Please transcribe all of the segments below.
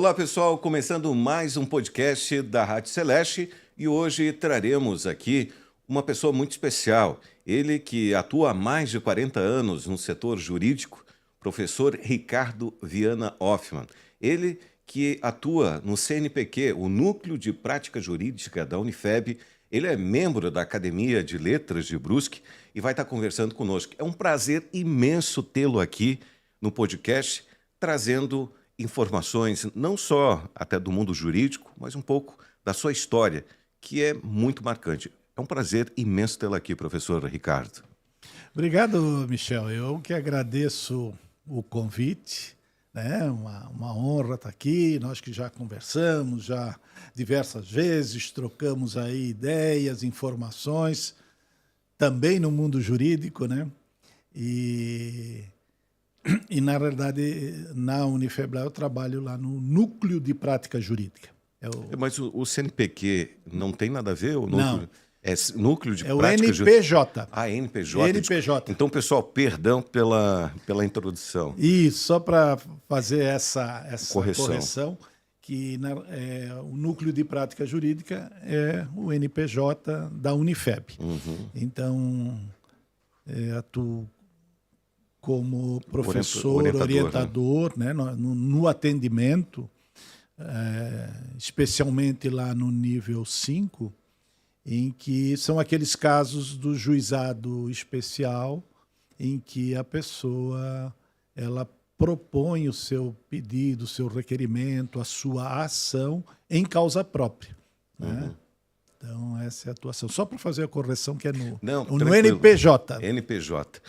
Olá, pessoal, começando mais um podcast da Rádio Celeste e hoje traremos aqui uma pessoa muito especial. Ele que atua há mais de 40 anos no setor jurídico, professor Ricardo Viana Hoffmann. Ele que atua no CNPq, o Núcleo de Prática Jurídica da Unifeb. Ele é membro da Academia de Letras de Brusque e vai estar conversando conosco. É um prazer imenso tê-lo aqui no podcast, trazendo informações não só até do mundo jurídico, mas um pouco da sua história, que é muito marcante. É um prazer imenso tê-lo aqui, professor Ricardo. Obrigado, Michel. Eu que agradeço o convite, né? Uma honra estar aqui. Nós que já conversamos, já diversas vezes, trocamos aí ideias, informações, também no mundo jurídico, né? E na realidade, na Unifeb, eu trabalho lá no Núcleo de Prática Jurídica. Mas o CNPq não tem nada a ver? Não. É Núcleo de É o Prática NPJ. Ah, NPJ. NPJ. Então, pessoal, perdão pela introdução. E só para fazer essa Correção, que o Núcleo de Prática Jurídica é o NPJ da Unifeb. Uhum. Então, atuo como professor, orientador, né, no atendimento, especialmente lá no nível 5, em que são aqueles casos do juizado especial em que a pessoa ela propõe o seu pedido, o seu requerimento, a sua ação em causa própria. Né? Uhum. Então, essa é a atuação. Só para fazer a correção que é no tranquilo. NPJ. NPJ.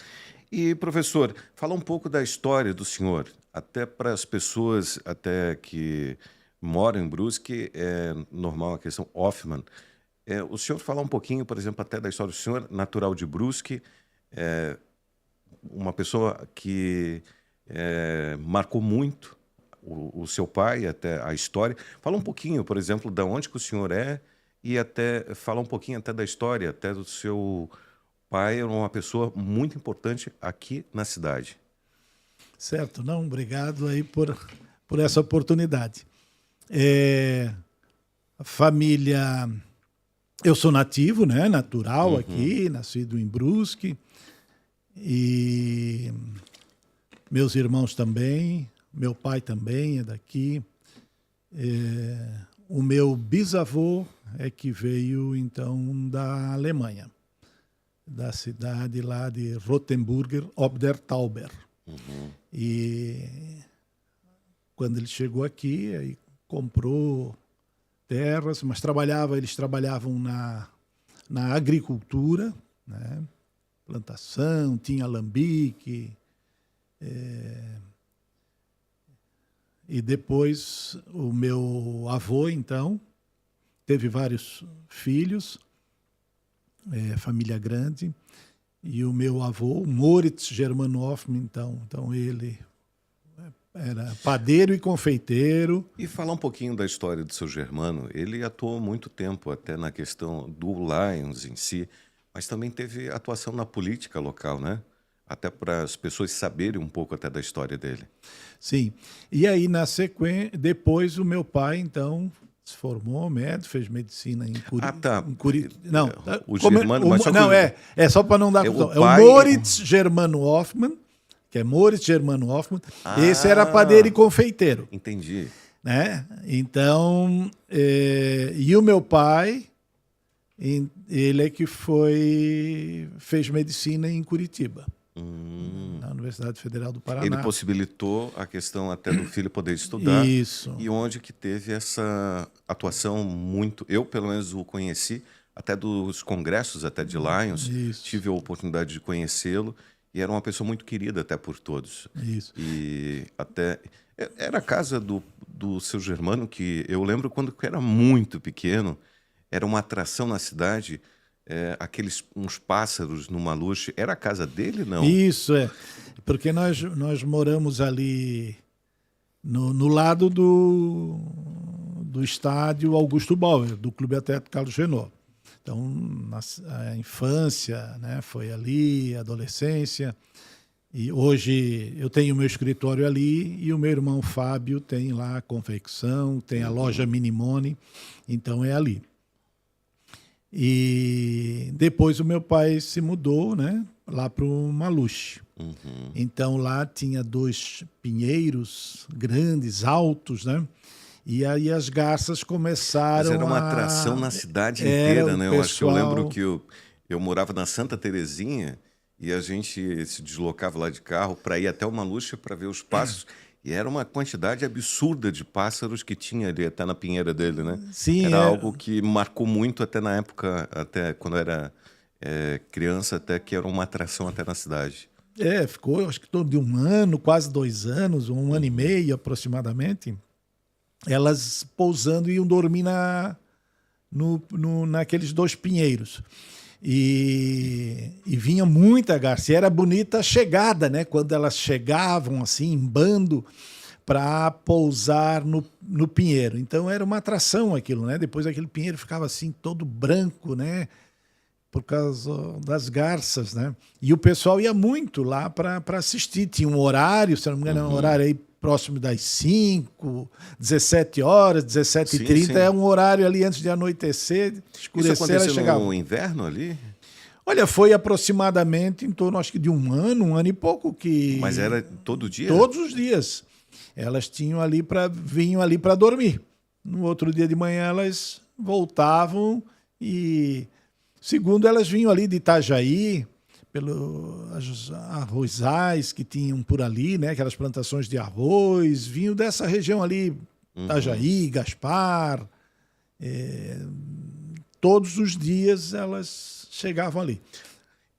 E, professor, fala um pouco da história do senhor, até para as pessoas até que moram em Brusque, é normal a questão Hoffmann. O senhor falar um pouquinho, por exemplo, até da história do senhor, natural de Brusque, uma pessoa que marcou muito o seu pai, até a história. Fala um pouquinho, por exemplo, de onde que o senhor é e até fala um pouquinho até da história, até do seu pai, era uma pessoa muito importante aqui na cidade. Certo, não, obrigado aí por essa oportunidade. A família, eu sou nativo, né, natural aqui, nascido em Brusque, e meus irmãos também, meu pai também é daqui. O meu bisavô é que veio, então, da Alemanha, da cidade lá de Rothenburger ob der Tauber. Uhum. E quando ele chegou aqui, aí comprou terras, mas eles trabalhavam na agricultura, né? Plantação, tinha alambique. E depois o meu avô, então, teve vários filhos, família grande, e o meu avô, Moritz Germano Hoffmann, então ele era padeiro e confeiteiro. E falar um pouquinho da história do seu Germano, ele atuou muito tempo até na questão do Lions em si, mas também teve atuação na política local, né? Até para as pessoas saberem um pouco até da história dele. Sim, e aí na sequência, depois o meu pai, então, se formou médico, fez medicina em Curitiba. Não, o Germano, mas só não, é só para não dar confusão. É o Moritz Germano Hoffmann, que é Moritz Germano Hoffmann. Esse era padeiro e confeiteiro. Entendi. Né? Então, e o meu pai, ele é que fez medicina em Curitiba. Na Universidade Federal do Paraná. Ele possibilitou a questão até do filho poder estudar. Isso. E onde que teve essa atuação muito... Eu, pelo menos, o conheci, até dos congressos até de Lions. Isso. Tive a oportunidade de conhecê-lo. E era uma pessoa muito querida até por todos. Isso. E até... Era a casa do seu Germano, que eu lembro quando eu era muito pequeno. Era uma atração na cidade... uns pássaros numa luz. Era a casa dele, não? Isso, porque nós moramos ali no lado do estádio Augusto Bauer, do Clube Atlético Carlos Renault. Então, a infância, né, foi ali, a adolescência. E hoje eu tenho o meu escritório ali e o meu irmão Fábio tem lá a confecção, tem a loja Minimone, então é ali. E depois o meu pai se mudou, né, lá para o Maluche. Então lá tinha 2 pinheiros grandes, altos, né? E aí as garças começaram Mas era uma atração na cidade inteira, né? Eu lembro que eu morava na Santa Terezinha e a gente se deslocava lá de carro para ir até o Maluche para ver os pássaros. E era uma quantidade absurda de pássaros que tinha ali, até na pinheira dele, né? Sim, Era algo que marcou muito até na época, até quando eu era criança, até que era uma atração até na cidade. ficou acho que todo de 1 ano, quase 2 anos, 1 ano e meio aproximadamente, elas pousando e iam dormir naqueles 2 pinheiros. E vinha muita garça. E era bonita a chegada, né? Quando elas chegavam assim, em bando, para pousar no pinheiro. Então era uma atração aquilo, né? Depois aquele pinheiro ficava assim, todo branco, né? Por causa das garças, né? E o pessoal ia muito lá para assistir. Tinha um horário, se não me engano, um horário aí próximo das 5, 17 horas, 17h30, é um horário ali antes de anoitecer, escurecer. Isso aconteceu no inverno ali? Olha, foi aproximadamente em torno, acho que de 1 ano e pouco que... Mas era todo dia? Todos os dias. Elas vinham ali para dormir. No outro dia de manhã elas voltavam e, segundo, elas vinham ali de Itajaí, pelos arrozais que tinham por ali, né? Aquelas plantações de arroz, vinham dessa região ali, Itajaí, Gaspar. Todos os dias elas chegavam ali.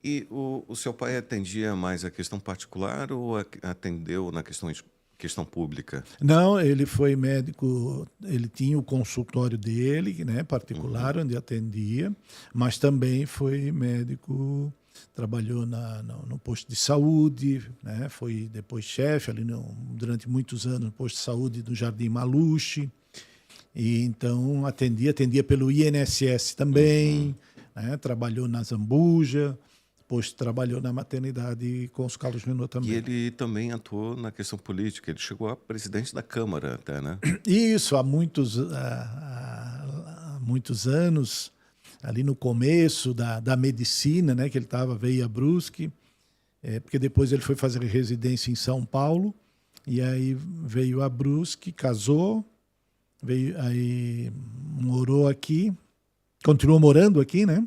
E o seu pai atendia mais a questão particular ou atendeu na questão pública? Não, ele foi médico, ele tinha o consultório dele, né, particular, onde atendia, mas também foi médico, trabalhou no posto de saúde, né, foi depois chefe ali durante muitos anos no posto de saúde do Jardim Maluche, e então atendia pelo INSS também, né, trabalhou na Zambuja, depois trabalhou na maternidade com os Carlos Renault também. E ele também atuou na questão política, ele chegou a presidente da Câmara até, né? Isso, há muitos anos, ali no começo da medicina, né, que ele veio a Brusque, porque depois ele foi fazer residência em São Paulo, e aí veio a Brusque, casou, aí morou aqui, continuou morando aqui, né?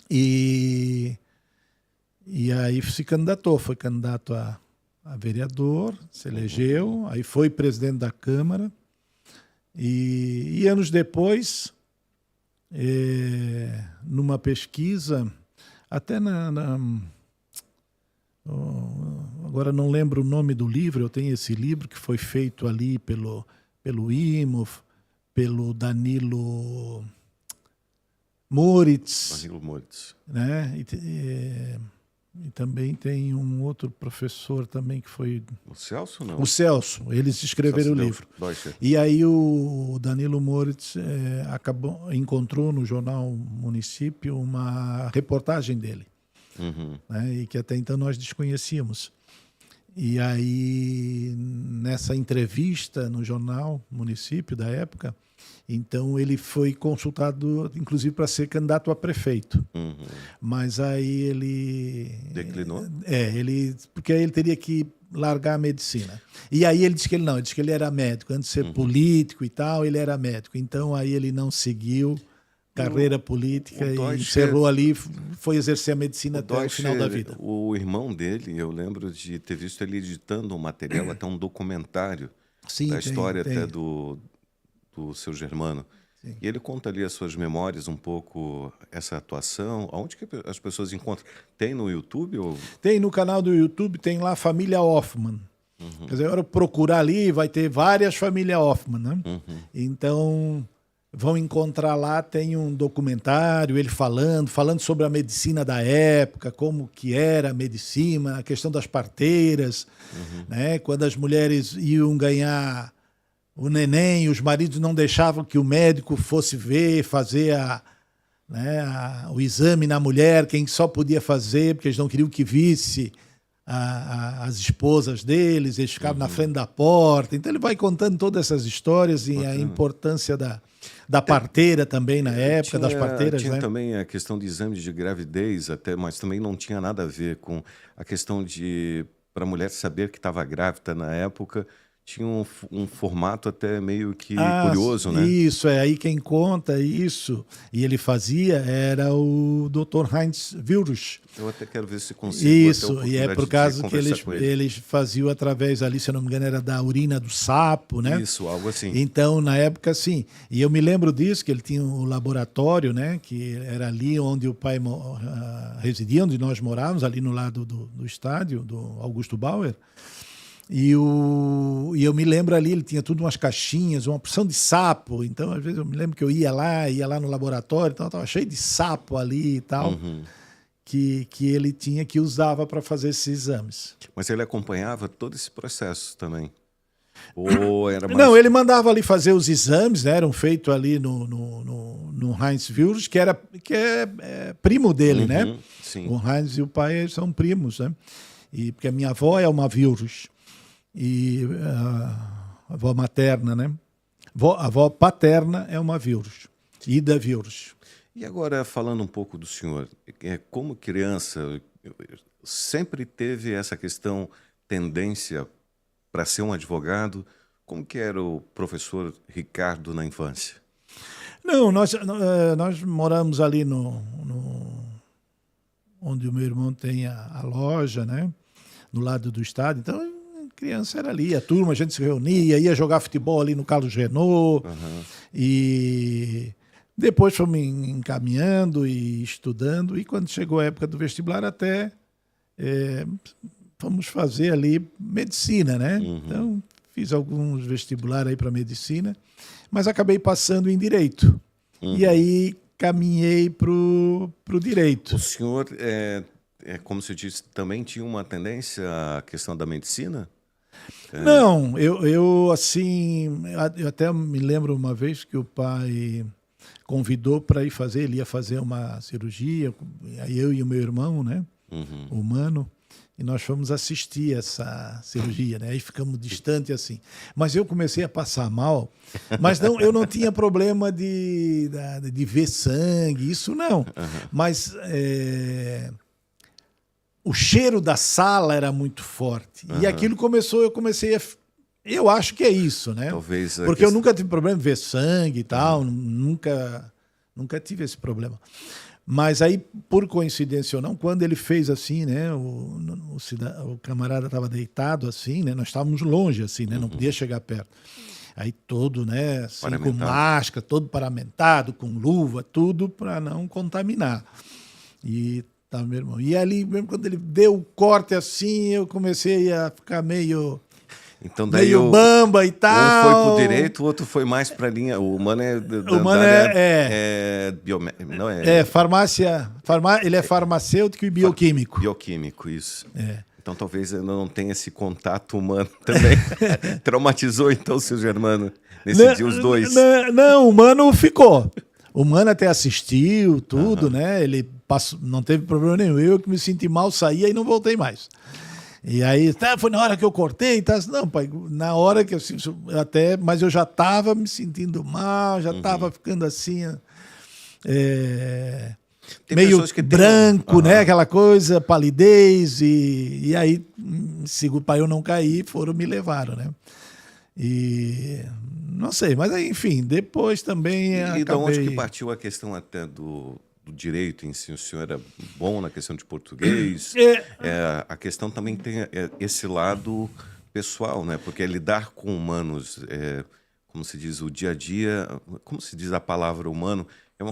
E aí se candidatou, foi candidato a vereador, se elegeu, aí foi presidente da Câmara, e anos depois, numa pesquisa, até agora não lembro o nome do livro, eu tenho esse livro que foi feito ali pelo Imhoff, pelo Danilo Moritz. Né? E também tem um outro professor também que foi... O Celso, não? O Celso, eles escreveram o livro. E aí o Danilo Moritz encontrou no jornal Município uma reportagem dele, né? E que até então nós desconhecíamos. E aí, nessa entrevista no jornal Município da época, então ele foi consultado, inclusive, para ser candidato a prefeito. Mas aí ele... Declinou? Porque aí ele teria que largar a medicina. E aí ele disse que ele era médico. Antes de ser político e tal, ele era médico. Então aí ele não seguiu carreira política e encerrou ali, foi exercer a medicina até o final da vida. O irmão dele, eu lembro de ter visto ele editando um material, até um documentário da história até do seu Germano. Sim. E ele conta ali as suas memórias, um pouco essa atuação. Onde que as pessoas encontram? Tem no YouTube? Ou... Tem no canal do YouTube, tem lá Família Hoffmann. Quer dizer, agora procurar ali, vai ter várias famílias Hoffmann, né? Então, vão encontrar lá, tem um documentário, ele falando sobre a medicina da época, como que era a medicina, a questão das parteiras, né? Quando as mulheres iam ganhar o neném, os maridos não deixavam que o médico fosse fazer o exame na mulher, quem só podia fazer, porque eles não queriam que visse as esposas deles, eles ficavam na frente da porta. Então ele vai contando todas essas histórias e a importância da parteira também na época, das parteiras, tinha né? também a questão de exames de gravidez, até, mas também não tinha nada a ver com a questão de, para a mulher saber que estava grávida na época, tinha um formato até meio que curioso, né? Isso, aí quem conta isso, e ele fazia, era o Dr. Heinz Wirth. Eu até quero ver se consigo. Isso, e é por causa que eles faziam através ali, se eu não me engano, era da urina do sapo, né? Isso, algo assim. Então, na época, sim. E eu me lembro disso, que ele tinha um laboratório, né? Que era ali onde o pai residia, onde nós morávamos, ali no lado do estádio, do Augusto Bauer. E eu me lembro ali, ele tinha tudo umas caixinhas, uma porção de sapo. Então, às vezes, eu me lembro que eu ia lá no laboratório, então estava cheio de sapo ali e tal. Que ele tinha, que usava para fazer esses exames. Mas ele acompanhava todo esse processo também? Ou era mais... Não, ele mandava ali fazer os exames, né? Eram feitos ali no Heinz Wirth, que é primo dele, né? Sim. O Heinz e o pai são primos, né? Porque a minha avó é uma Wirth. E a avó materna, né? A avó paterna é uma Wirth. Ida Wirth. E agora, falando um pouco do senhor, como criança, sempre teve essa questão, tendência para ser um advogado? Como que era o professor Ricardo na infância? Não, nós moramos ali onde o meu irmão tem a loja, né? No lado do estádio. Então, a criança era ali, a turma, a gente se reunia, ia jogar futebol ali no Carlos Renault. E depois fomos encaminhando e estudando. E quando chegou a época do vestibular, até fomos fazer ali medicina, né? Então, fiz alguns vestibulares aí para medicina, mas acabei passando em direito. E aí caminhei pro direito. O senhor, como se disse, também tinha uma tendência à questão da medicina? Não, eu assim, eu até me lembro uma vez que o pai convidou para ir fazer, ele ia fazer uma cirurgia, aí eu e o meu irmão, né? O Mano. E nós fomos assistir essa cirurgia, né? Aí ficamos distantes assim. Mas eu comecei a passar mal, mas não, eu não tinha problema de ver sangue, isso não. Mas o cheiro da sala era muito forte. E aquilo eu comecei a... Eu acho que é isso, né? Talvez. Porque eu nunca tive problema de ver sangue e tal, nunca tive esse problema. Mas aí, por coincidência ou não, quando ele fez assim, né, o camarada estava deitado assim, né, nós estávamos longe assim, né, não podia chegar perto. Aí todo, né, assim, com máscara, todo paramentado, com luva, tudo para não contaminar. E tá, meu irmão. E ali, mesmo quando ele deu o corte assim, eu comecei a ficar meio... Então daí meio bamba e tal. Um foi pro direito, o outro foi mais para a linha. O Mano farmácia. Ele é farmacêutico e bioquímico. Bioquímico, isso. Então talvez eu não tenha esse contato humano também. Traumatizou então o seu Germano nesse dia, os dois. Não, o Mano ficou. O Mano até assistiu tudo, né? Ele não teve problema nenhum. Eu que me senti mal, saí e não voltei mais. E aí, foi na hora que eu cortei, tá? Não, pai, na hora que mas eu já estava me sentindo mal, já estava ficando assim, meio branco, né? Aquela coisa, palidez, e aí, para eu não cair, me levaram, né? E não sei, mas aí, enfim, depois também E de onde que partiu a questão até do direito em si? O senhor era bom na questão de português? A questão também tem esse lado pessoal, né? Porque lidar com humanos, como se diz, o dia a dia, como se diz a palavra humano,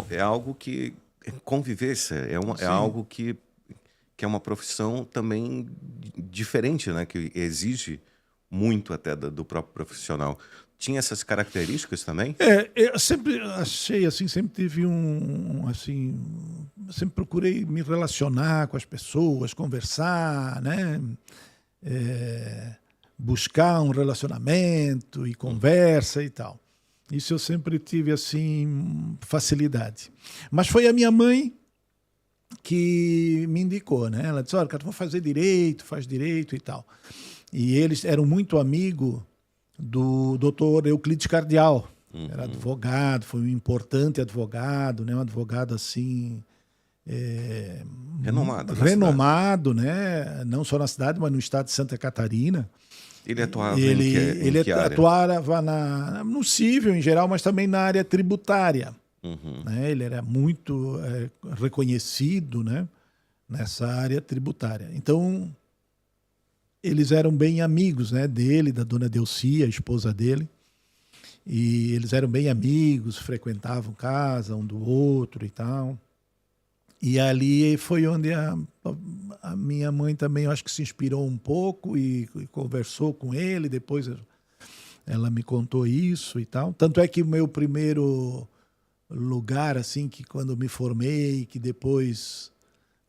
é algo que é convivência, é algo que é uma profissão também diferente, né? Que exige muito até do próprio profissional. Tinha essas características também? Eu sempre achei assim, sempre tive sempre procurei me relacionar com as pessoas, conversar, né? Buscar um relacionamento e conversa e tal. Isso eu sempre tive assim facilidade. Mas foi a minha mãe que me indicou, né? Ela disse, olha, cara, vou fazer direito, faz direito e tal. E eles eram muito amigos do doutor Euclides Cardial. Era advogado, foi um importante advogado, né? Um advogado assim... renomado, né? Não só na cidade, mas no estado de Santa Catarina. Ele atuava ele em que área? atuava no civil em geral, mas também na área tributária. Né? Ele era muito reconhecido, né? Nessa área tributária. Então, eles eram bem amigos, né? Dele, da dona Delcia, a esposa dele. E eles eram bem amigos, frequentavam casa um do outro e tal. E ali foi onde a minha mãe também, eu acho que se inspirou um pouco e conversou com ele. Depois ela me contou isso e tal. Tanto é que o meu primeiro lugar, assim, que quando me formei, que depois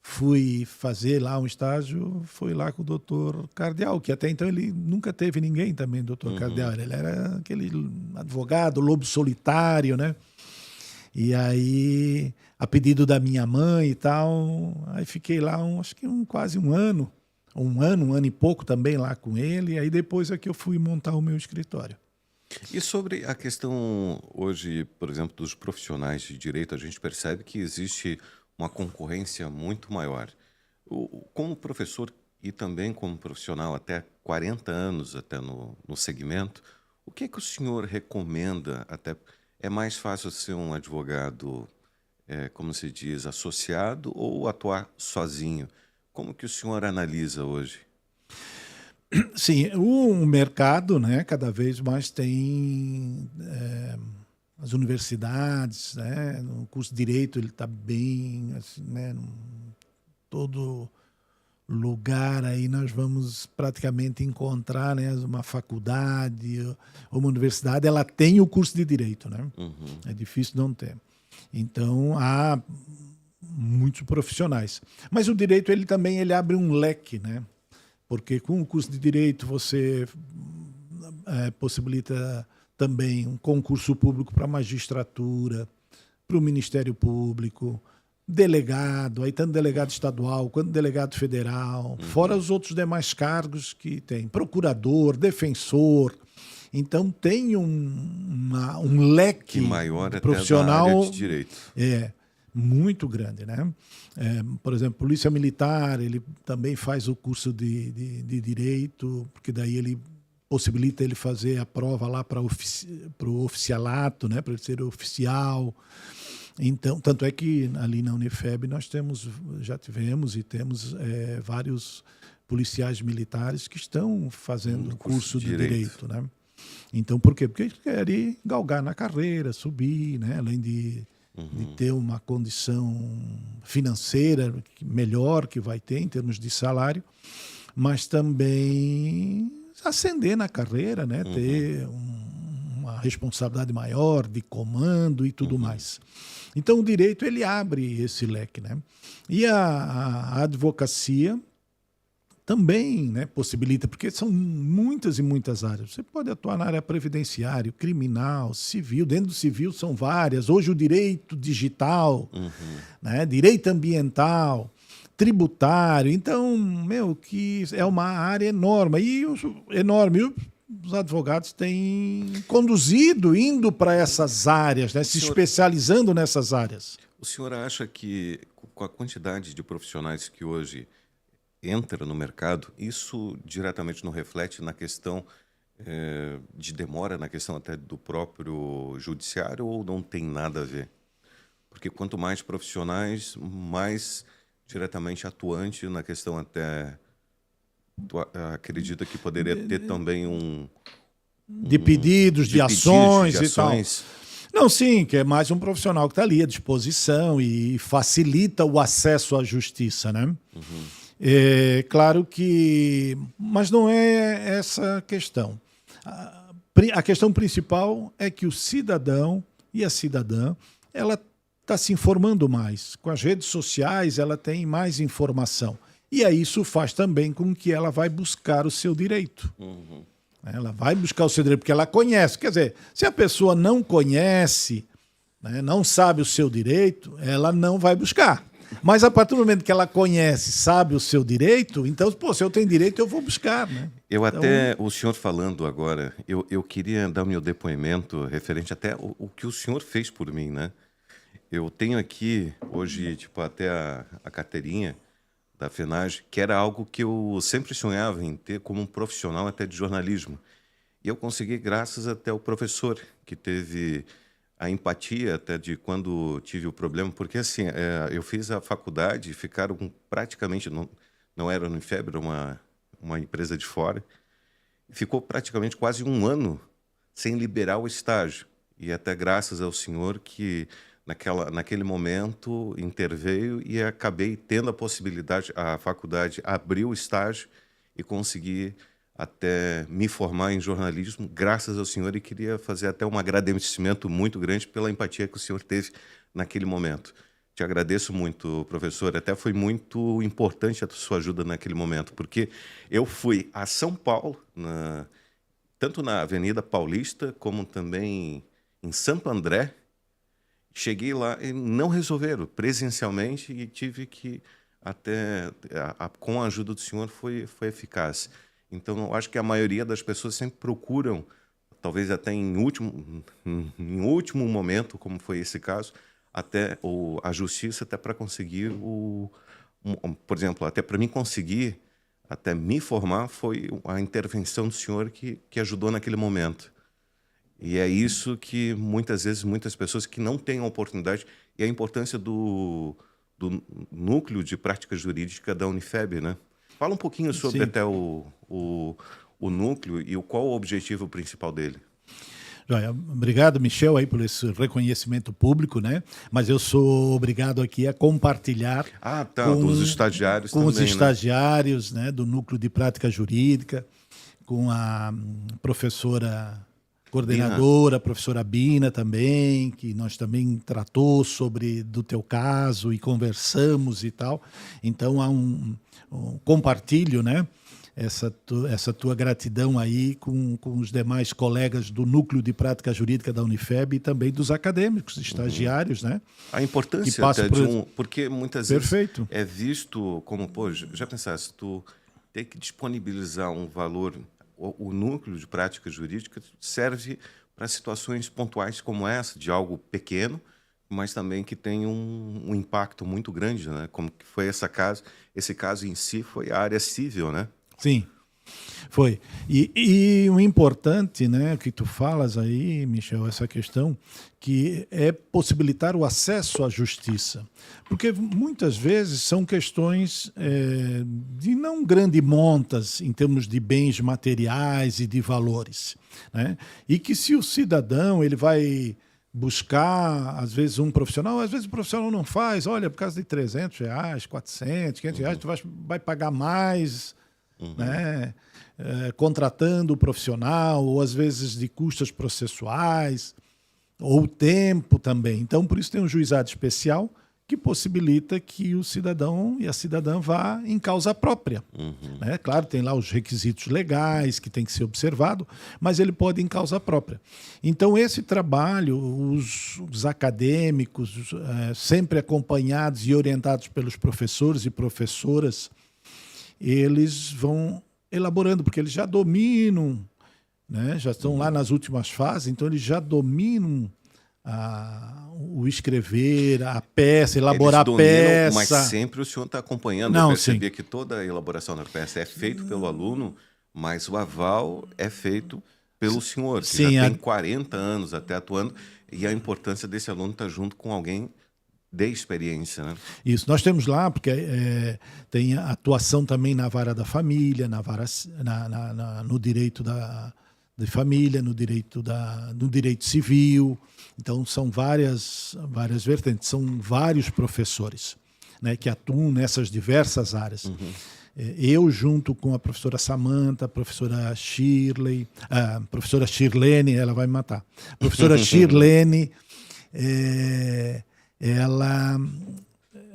fui fazer lá um estágio, foi lá com o doutor Cardial, que até então ele nunca teve ninguém também, doutor Cardial. Ele era aquele advogado, lobo solitário, né? E aí, a pedido da minha mãe e tal, aí fiquei lá acho que quase um ano e pouco também lá com ele, e aí depois é que eu fui montar o meu escritório. E sobre a questão hoje, por exemplo, dos profissionais de direito, a gente percebe que existe uma concorrência muito maior. Como professor e também como profissional até 40 anos até no segmento, o que é que o senhor recomenda? Até é mais fácil ser um advogado, como se diz, associado ou atuar sozinho? Como que o senhor analisa hoje? Sim, o mercado, né, cada vez mais tem as universidades, né, no curso de Direito ele está bem, assim, né, todo lugar aí nós vamos praticamente encontrar, né, uma faculdade ou uma universidade, ela tem o curso de Direito, né? É difícil não ter. Então, há muitos profissionais. Mas o Direito ele também ele abre um leque, né? Porque com o curso de Direito você possibilita também um concurso público para a magistratura, para o Ministério Público, delegado, aí tanto delegado estadual quanto delegado federal, fora os outros demais cargos que tem, procurador, defensor. Então tem um leque maior profissional até da área de direito. Muito grande, né? Por exemplo, Polícia Militar, ele também faz o curso de Direito, porque daí ele possibilita ele fazer a prova lá para o oficialato, né? Para ele ser oficial. Então, tanto é que ali na Unifeb nós já tivemos e temos vários policiais militares que estão fazendo curso de Direito, né? Então, por quê? Porque eles querem galgar na carreira, subir, né? Além de ter uma condição financeira melhor que vai ter em termos de salário, mas também ascender na carreira, né? Ter uma responsabilidade maior de comando e tudo mais. Então o direito ele abre esse leque, né? E a advocacia também, né, possibilita, porque são muitas e muitas áreas. Você pode atuar na área previdenciária, criminal, civil. Dentro do civil são várias. Hoje o direito digital, né, direito ambiental, tributário. Então, que é uma área enorme. E os advogados têm conduzido, indo para essas áreas, né, se especializando nessas áreas. O senhor acha que, com a quantidade de profissionais que hoje entra no mercado, isso diretamente não reflete na questão de demora, na questão até do próprio judiciário, ou não tem nada a ver? Porque quanto mais profissionais, mais diretamente atuante na questão até... acredita que poderia ter também de pedidos, de ações e tal. Não, sim, que é mais um profissional que está ali à disposição e facilita o acesso à justiça, né? É claro que... Mas não é essa a questão. A questão principal é que o cidadão e a cidadã, ela está se informando mais. Com as redes sociais, ela tem mais informação. E aí isso faz também com que ela vai buscar o seu direito. Ela vai buscar o seu direito porque ela conhece. Quer dizer, se a pessoa não conhece, né, não sabe o seu direito, ela não vai buscar. Mas a partir do momento que ela conhece, sabe o seu direito, então, pô, se eu tenho direito, eu vou buscar, né? Eu até, o senhor falando agora, eu queria dar o meu depoimento referente até o que o senhor fez por mim, né? Eu tenho aqui hoje, tipo, até a carteirinha da FENAGE, que era algo que eu sempre sonhava em ter como um profissional até de jornalismo. E eu consegui graças até ao professor, que teve a empatia até de quando tive o problema, porque assim, eu fiz a faculdade e ficaram praticamente, não era no Unifeb, era uma empresa de fora, e ficou praticamente quase um ano sem liberar o estágio. E até graças ao senhor que naquele momento interveio e acabei tendo a possibilidade, a faculdade abriu o estágio e consegui até me formar em jornalismo, graças ao senhor, e queria fazer até um agradecimento muito grande pela empatia que o senhor teve naquele momento. Te agradeço muito, professor, até foi muito importante a sua ajuda naquele momento, porque eu fui a São Paulo, tanto na Avenida Paulista, como também em Santo André. Cheguei lá e não resolveram presencialmente e tive que, até com a ajuda do senhor, foi eficaz. Então, eu acho que a maioria das pessoas sempre procuram, talvez até em último momento, como foi esse caso, até a justiça até para conseguir por exemplo, até para mim conseguir até me formar foi a intervenção do senhor que ajudou naquele momento. E é isso que muitas vezes muitas pessoas que não têm a oportunidade, e a importância do núcleo de prática jurídica da Unifeb, né? Fala um pouquinho sobre Sim. até o núcleo e qual o objetivo principal dele. Joia. Obrigado, Michel, aí por esse reconhecimento público, né? Mas eu sou obrigado aqui a compartilhar dos estagiários com também, os estagiários, né, do Núcleo de Prática Jurídica, com a professora coordenadora, a professora Bina também, que nós também tratou do teu caso e conversamos e tal. Então há um compartilho, né? Essa tua gratidão aí com os demais colegas do Núcleo de Prática Jurídica da Unifeb e também dos acadêmicos, estagiários, né? A importância até porque muitas Perfeito. vezes é visto como, pô, já pensaste, tu tem que disponibilizar um valor, o núcleo de prática jurídica serve para situações pontuais como essa, de algo pequeno, mas também que tem um impacto muito grande, né? Como que foi esse caso em si foi a área civil, né? Sim, foi. E o importante, né, que tu falas aí, Michel, essa questão, que é possibilitar o acesso à justiça. Porque muitas vezes são questões de não grande montas em termos de bens materiais e de valores, né? E que se o cidadão ele vai buscar, às vezes, um profissional, às vezes o profissional não faz, olha, por causa de R$300, 400, 500 reais, tu vai pagar mais... né? Contratando o profissional, ou às vezes de custas processuais, ou tempo também. Então, por isso tem um juizado especial que possibilita que o cidadão e a cidadã vá em causa própria. Né? Claro, tem lá os requisitos legais que tem que ser observado, mas ele pode ir em causa própria. Então, esse trabalho, os acadêmicos, sempre acompanhados e orientados pelos professores e professoras, eles vão elaborando, porque eles já dominam, né? Já estão lá nas últimas fases, então eles já dominam o escrever, a peça, elaborar a peça. Mas sempre o senhor está acompanhando. Eu percebi que toda a elaboração da peça é feita pelo aluno, mas o aval é feito pelo senhor, que já tem 40 anos até atuando, e a importância desse aluno estar junto com alguém de experiência, né? Isso, nós temos lá, porque tem a atuação também na vara da família, no direito de família, no direito civil. Então, são várias vertentes, são vários professores, né, que atuam nessas diversas áreas. Eu, junto com a professora Samantha, a professora Shirley, a professora Shirlene, ela vai me matar, a professora Shirlene, ela,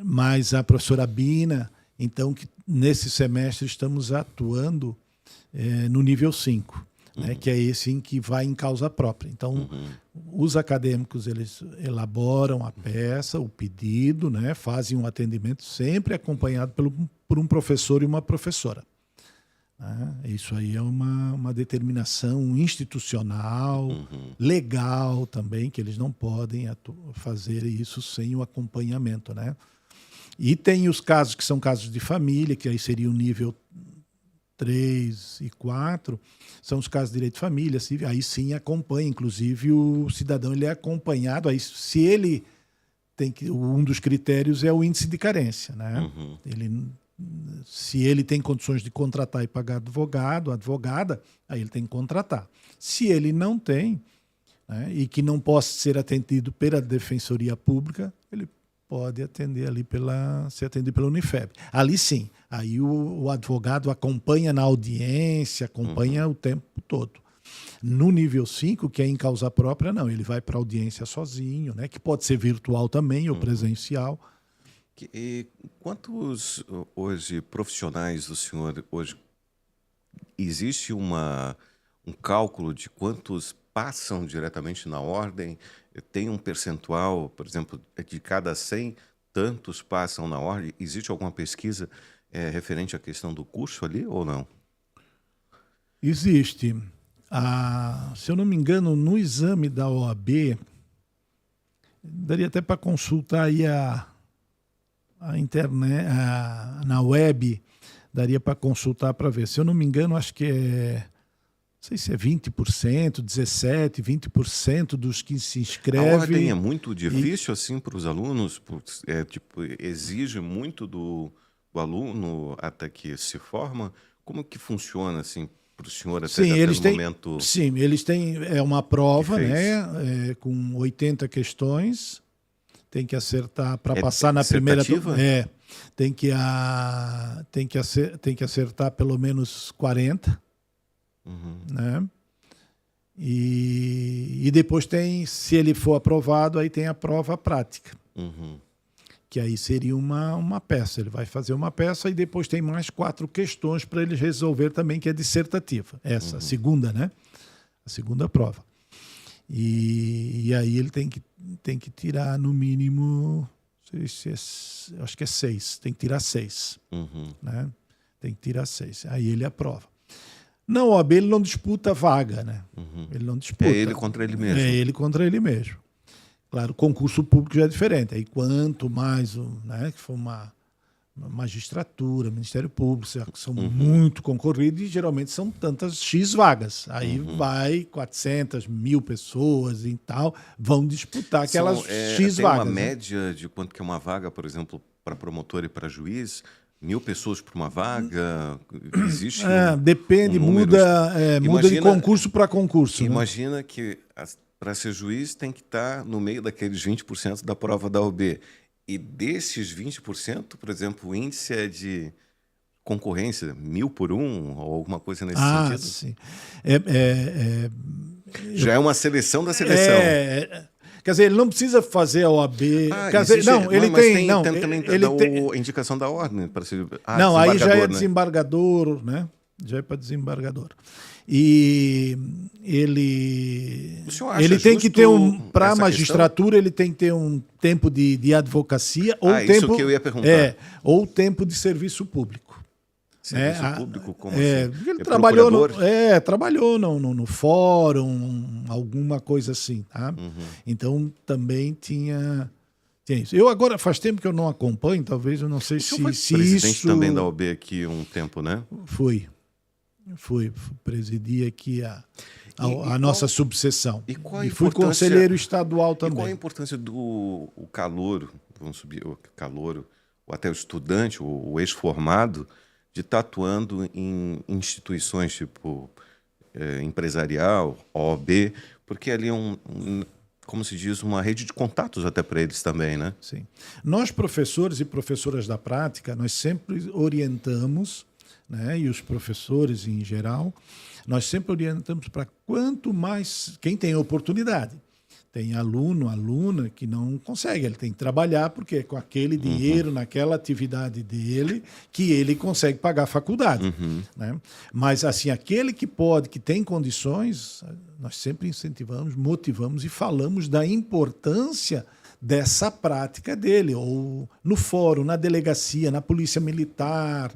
mais a professora Bina, então, que nesse semestre estamos atuando no nível 5. né, que é esse em que vai em causa própria. Então, os acadêmicos, eles elaboram a peça, o pedido, né, fazem um atendimento sempre acompanhado por um professor e uma professora. Isso aí é uma determinação institucional, legal também, que eles não podem fazer isso sem o acompanhamento, né? E tem os casos que são casos de família, que aí seria o nível 3 e 4, são os casos de direito de família, aí sim acompanha, inclusive o cidadão ele é acompanhado, aí se ele tem que, um dos critérios é o índice de carência, né? Se ele tem condições de contratar e pagar advogado, advogada, aí ele tem que contratar. Se ele não tem, né, e que não possa ser atendido pela Defensoria Pública, ele pode atender ali ser atendido pela Unifeb. Ali sim, aí o advogado acompanha na audiência, acompanha o tempo todo. No nível 5, que é em causa própria, não, ele vai para a audiência sozinho, né, que pode ser virtual também ou presencial. E quantos hoje profissionais do senhor hoje existe um cálculo de quantos passam diretamente na ordem? Tem um percentual, por exemplo, de cada 100, tantos passam na ordem? Existe alguma pesquisa referente à questão do curso ali ou não? Existe. Se eu não me engano, no exame da OAB, daria até para consultar aí a internet, na web, daria para consultar para ver. Se eu não me engano, acho que não sei se é 20%, 17%, 20% dos que se inscrevem. A ordem é muito difícil assim para os alunos? Exige muito do aluno até que se forma? Como que funciona assim para o senhor até no momento? Sim, eles têm uma prova, né, com 80 questões. Tem que acertar para passar na primeira. Tem que acertar pelo menos 40. Né? E depois tem, se ele for aprovado, aí tem a prova prática. Que aí seria uma peça. Ele vai fazer uma peça e depois tem mais 4 questões para ele resolver também, que é dissertativa. Essa, a segunda, né? A segunda prova. E aí ele tem que tirar no mínimo, acho que é 6, tem que tirar 6. Né? Tem que tirar 6. Aí ele aprova. Na OAB ele não disputa vaga, né? Ele não disputa. É ele contra ele mesmo. É ele contra ele mesmo. Claro, concurso público já é diferente. Aí quanto mais, né, que for uma magistratura, Ministério Público, que são muito concorridos e geralmente são tantas X vagas. Aí vai 400, 1000 pessoas e tal, vão disputar aquelas X tem vagas. Tem uma né? média de quanto que é uma vaga, por exemplo, para promotor e para juiz? 1000 pessoas por uma vaga? Existe depende, muda de concurso para concurso. Imagina, né? Que para ser juiz tem que estar no meio daqueles 20% da prova da OAB. E desses 20%, por exemplo, o índice é de concorrência 1000 por 1 ou alguma coisa nesse sentido? Sim. Já é uma seleção da seleção. Quer dizer, ele não precisa fazer a OAB. Ele tem a indicação da ordem para ser aí já é desembargador, né? Já é para desembargador. E ele tem que ter para a magistratura, ele tem que ter um tempo de advocacia ou tempo, isso que eu ia perguntar. Ou tempo de serviço público. Serviço público, como assim? Ele trabalhou no fórum, alguma coisa assim, tá? Então também tinha isso. Eu agora faz tempo que eu não acompanho, talvez eu não sei se presidente isso também da OAB aqui um tempo, né? Fui presidi aqui a nossa subseção. E fui conselheiro estadual também. E qual a importância do calouro, vamos subir, o calouro, ou até o estudante, o ex-formado, de estar atuando em instituições tipo empresarial, OAB, porque ali é como se diz, uma rede de contatos até para eles também, né? Sim. Nós, professores e professoras da prática, nós sempre orientamos, né, e os professores em geral, nós sempre orientamos para quanto mais, quem tem oportunidade, Tem aluno, aluna que não consegue, ele tem que trabalhar porque é com aquele dinheiro, naquela atividade dele, que ele consegue pagar a faculdade. Né? Mas assim, aquele que pode, que tem condições, nós sempre incentivamos, motivamos e falamos da importância dessa prática dele, ou no fórum, na delegacia, na polícia militar,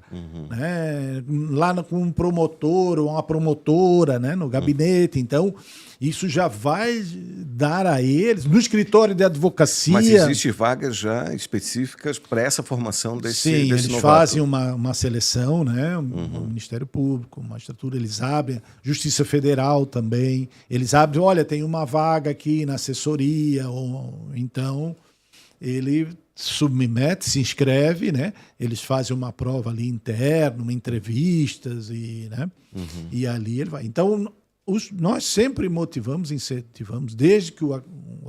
né? Lá com um promotor ou uma promotora, né? No gabinete. Então, isso já vai dar a eles, no escritório de advocacia... Mas existem vagas já específicas para essa formação desse eles novato. fazem uma seleção, né? O Ministério Público, a magistratura, eles abrem, Justiça Federal também, eles abrem, olha, tem uma vaga aqui na assessoria, ou então ele submete, se inscreve, né? Eles fazem uma prova ali interna, uma entrevistas, né? E ali ele vai. Então, nós sempre motivamos, incentivamos, desde que o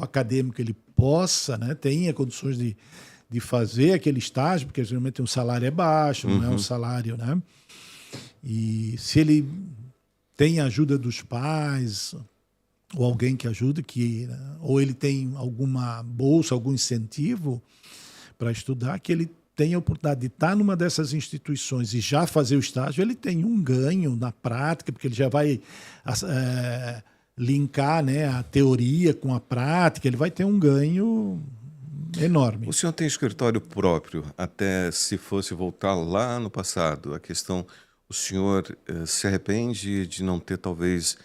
acadêmico ele possa, né, tenha condições de fazer aquele estágio, porque geralmente o salário é baixo, não é um salário, né? E se ele tem a ajuda dos pais, ou alguém que ajuda, ou ele tem alguma bolsa, algum incentivo para estudar, que ele tem a oportunidade de estar numa dessas instituições e já fazer o estágio, ele tem um ganho na prática, porque ele já vai linkar, né, a teoria com a prática, ele vai ter um ganho enorme. O senhor tem escritório próprio, até se fosse voltar lá no passado, a questão, o senhor se arrepende de não ter talvez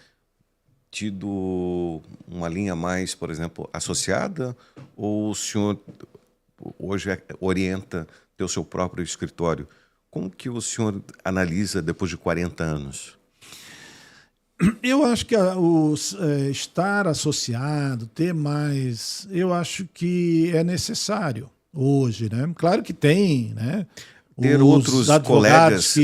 tido uma linha mais, por exemplo, associada, ou o senhor hoje orienta ter o seu próprio escritório? Como que o senhor analisa depois de 40 anos? Eu acho que estar associado, ter mais, eu acho que é necessário hoje, né? Claro que tem, né? Ter outros colegas,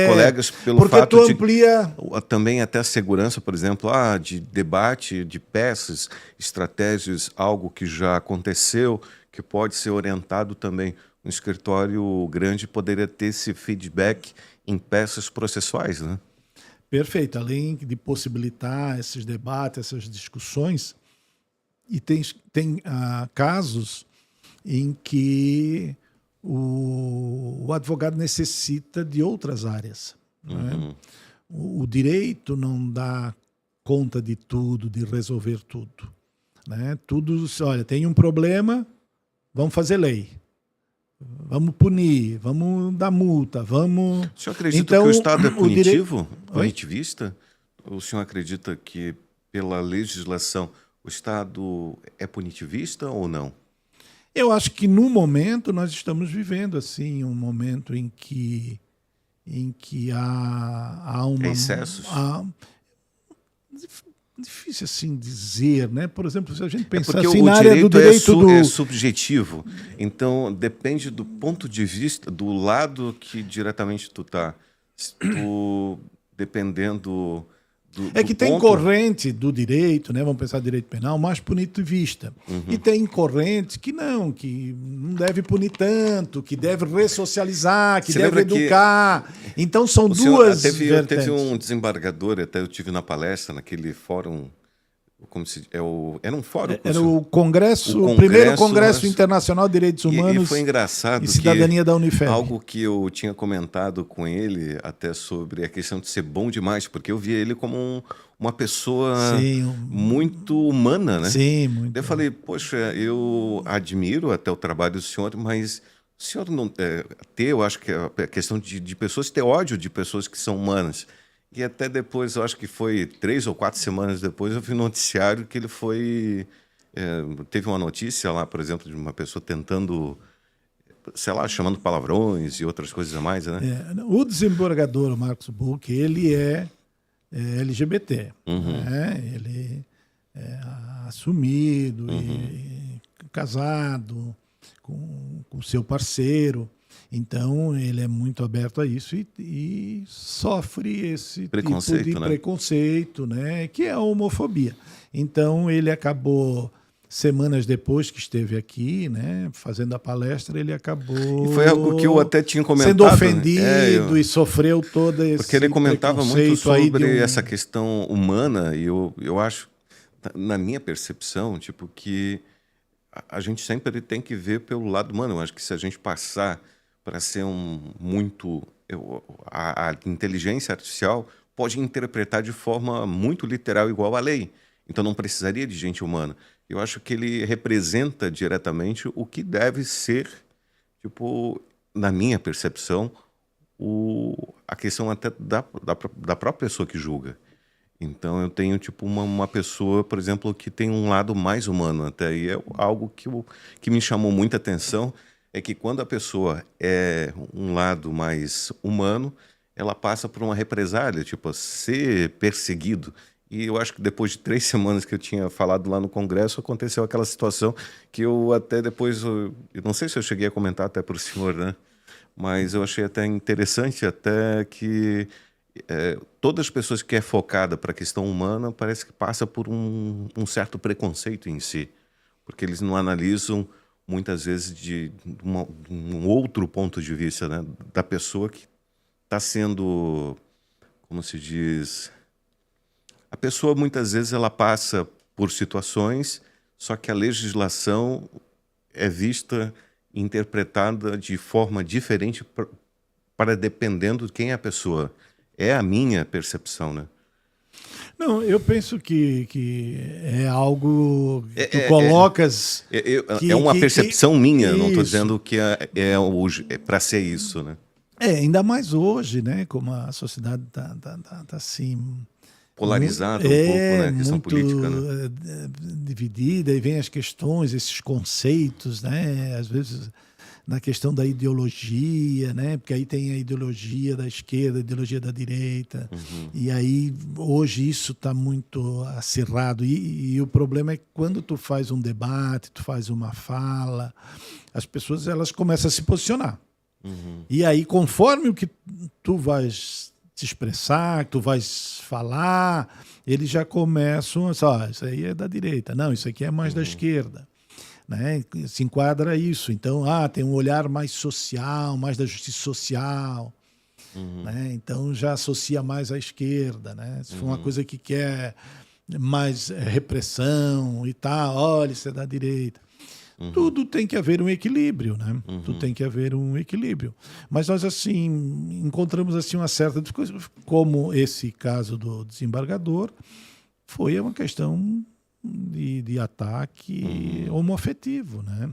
colegas pelo porque fato tu amplia também até a segurança, por exemplo, de debate de peças, estratégias, algo que já aconteceu, que pode ser orientado também. Um escritório grande poderia ter esse feedback em peças processuais, né? Perfeito. Além de possibilitar esses debates, essas discussões, e tem casos em que o advogado necessita de outras áreas. Né? O direito não dá conta de tudo, de resolver tudo. Né? Tudo, olha, tem um problema, vamos fazer lei. Vamos punir, vamos dar multa, vamos... O senhor acredita que o Estado é punitivo, punitivista? O senhor acredita que, pela legislação, o Estado é punitivista ou não? Eu acho que, no momento, nós estamos vivendo assim, um momento em que há uma... excessos? Difícil assim dizer, né? Por exemplo, se a gente pensar porque assim, o na área do direito é subjetivo, então depende do ponto de vista, do lado que diretamente tu tá. Dependendo É que tem corrente do direito, né? Vamos pensar direito penal, mais punitivista. E tem corrente que não deve punir tanto, que deve ressocializar, que deve educar. Então são duas vertentes. Teve um desembargador, até eu tive na palestra, naquele fórum, era um fórum. Era o primeiro Congresso Internacional de Direitos Humanos e foi engraçado e Cidadania da Unifeb. Algo que eu tinha comentado com ele até sobre a questão de ser bom demais, porque eu via ele como uma pessoa muito humana, né? Sim, muito. Eu falei, poxa, eu admiro até o trabalho do senhor, mas o senhor não eu acho que a questão de pessoas ter ódio de pessoas que são humanas. E até depois, eu acho que foi 3 ou 4 semanas depois, eu vi no noticiário que ele foi... teve uma notícia lá, por exemplo, de uma pessoa tentando, sei lá, chamando palavrões e outras coisas a mais, né? O desembargador, o Marcos Buch, ele é LGBT. Né? Ele é assumido, e casado com seu parceiro. Então, ele é muito aberto a isso e sofre esse tipo de preconceito, né? Que é a homofobia. Então, ele acabou, semanas depois que esteve aqui, né, fazendo a palestra, ele acabou... E foi algo que eu até tinha comentado. Sendo ofendido e sofreu todo esse porque ele comentava muito sobre essa questão humana, e eu acho... na minha percepção, tipo, que a gente sempre tem que ver pelo lado humano. Eu acho que se a gente passar para ser a inteligência artificial pode interpretar de forma muito literal, igual à lei. Então não precisaria de gente humana. Eu acho que ele representa diretamente o que deve ser, tipo, na minha percepção, a questão até da própria pessoa que julga. Então eu tenho tipo uma pessoa, por exemplo, que tem um lado mais humano até. E é algo que me chamou muita atenção, é que quando a pessoa é um lado mais humano, ela passa por uma represália, tipo, ser perseguido. E eu acho que depois de 3 semanas que eu tinha falado lá no Congresso, aconteceu aquela situação que eu até depois, eu não sei se eu cheguei a comentar até para o senhor, né? Mas eu achei até interessante até que todas as pessoas que é focada para a questão humana parece que passa por um certo preconceito em si, porque eles não analisam muitas vezes de um outro ponto de vista, né, da pessoa que está sendo, como se diz, a pessoa muitas vezes ela passa por situações, só que a legislação é vista e interpretada de forma diferente para dependendo de quem é a pessoa. É a minha percepção, né? Não, eu penso que é algo É, que tu é, é, colocas é uma percepção minha, não estou isso. dizendo que é para ser isso, né? Ainda mais hoje, né? Como a sociedade tá assim. Polarizada um pouco, né? A questão Muito política, né? dividida, e vem as questões, esses conceitos, né? Às vezes na questão da ideologia, né? Porque aí tem a ideologia da esquerda, a ideologia da direita, e aí hoje isso está muito acirrado. E o problema é que quando tu faz um debate, tu faz uma fala, as pessoas elas começam a se posicionar. E aí, conforme o que tu vais te expressar, que tu vais falar, eles já começam a falar, isso aí é da direita, não, isso aqui é mais da esquerda. Né? Se enquadra isso. Então, tem um olhar mais social, mais da justiça social. Né? Então, já associa mais à esquerda. Né? Se for uma coisa que quer mais repressão e tal, olha, isso é da direita. Tudo tem que haver um equilíbrio, né? Tudo tem que haver um equilíbrio. Mas nós, assim, encontramos assim uma certa dificuldade, como esse caso do desembargador, foi uma questão de ataque homoafetivo, né?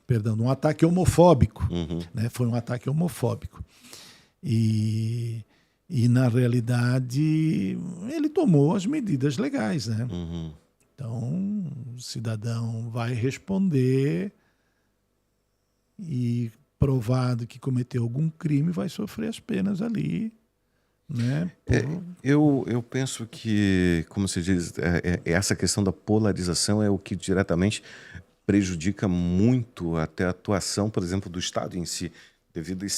Perdão, um ataque homofóbico, né? Foi um ataque homofóbico. E na realidade, ele tomou as medidas legais, né? Então, o cidadão vai responder e, provado que cometeu algum crime, vai sofrer as penas ali, né? Eu penso que, como se diz, essa questão da polarização é o que diretamente prejudica muito até a atuação, por exemplo, do Estado em si, devido a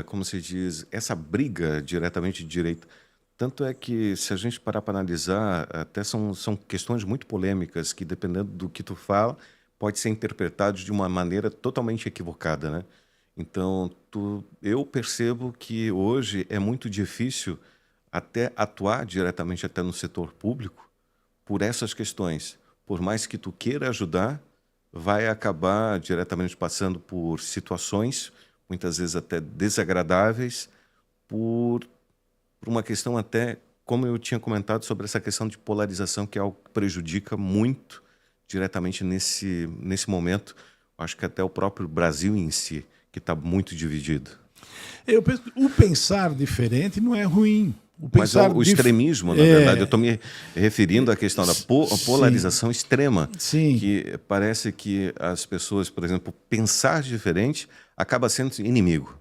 como se diz, essa briga diretamente de direita. Tanto é que, se a gente parar para analisar, até são questões muito polêmicas que, dependendo do que tu fala, pode ser interpretado de uma maneira totalmente equivocada, né? Então, eu percebo que hoje é muito difícil até atuar diretamente até no setor público por essas questões. Por mais que tu queira ajudar, vai acabar diretamente passando por situações, muitas vezes até desagradáveis, por uma questão até, como eu tinha comentado, sobre essa questão de polarização, que é algo que prejudica muito diretamente nesse momento. Acho que até o próprio Brasil em si, que está muito dividido. Eu penso, o pensar diferente não é ruim. Mas o extremismo, na verdade, eu estou me referindo à questão da polarização extrema, Sim. que parece que as pessoas, por exemplo, pensar diferente acaba sendo inimigo.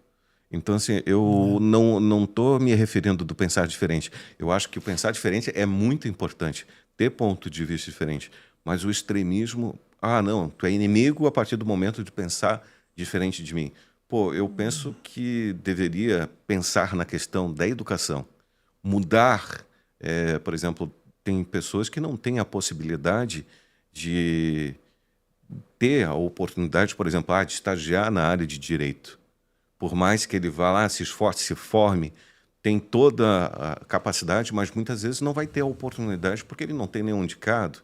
Então, assim, eu não estou me referindo do pensar diferente. Eu acho que o pensar diferente é muito importante, ter ponto de vista diferente. Mas o extremismo, não, tu é inimigo a partir do momento de pensar diferente de mim. Pô, eu penso que deveria pensar na questão da educação. Mudar, por exemplo, tem pessoas que não têm a possibilidade de ter a oportunidade, por exemplo, de estagiar na área de direito. Por mais que ele vá lá, se esforce, se forme, tem toda a capacidade, mas muitas vezes não vai ter a oportunidade porque ele não tem nenhum indicado.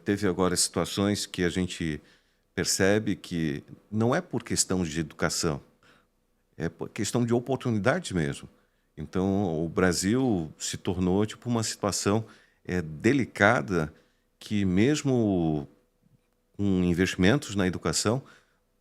Teve agora situações que a gente percebe que não é por questão de educação, é por questão de oportunidade mesmo. Então, o Brasil se tornou tipo uma situação delicada que mesmo com investimentos na educação,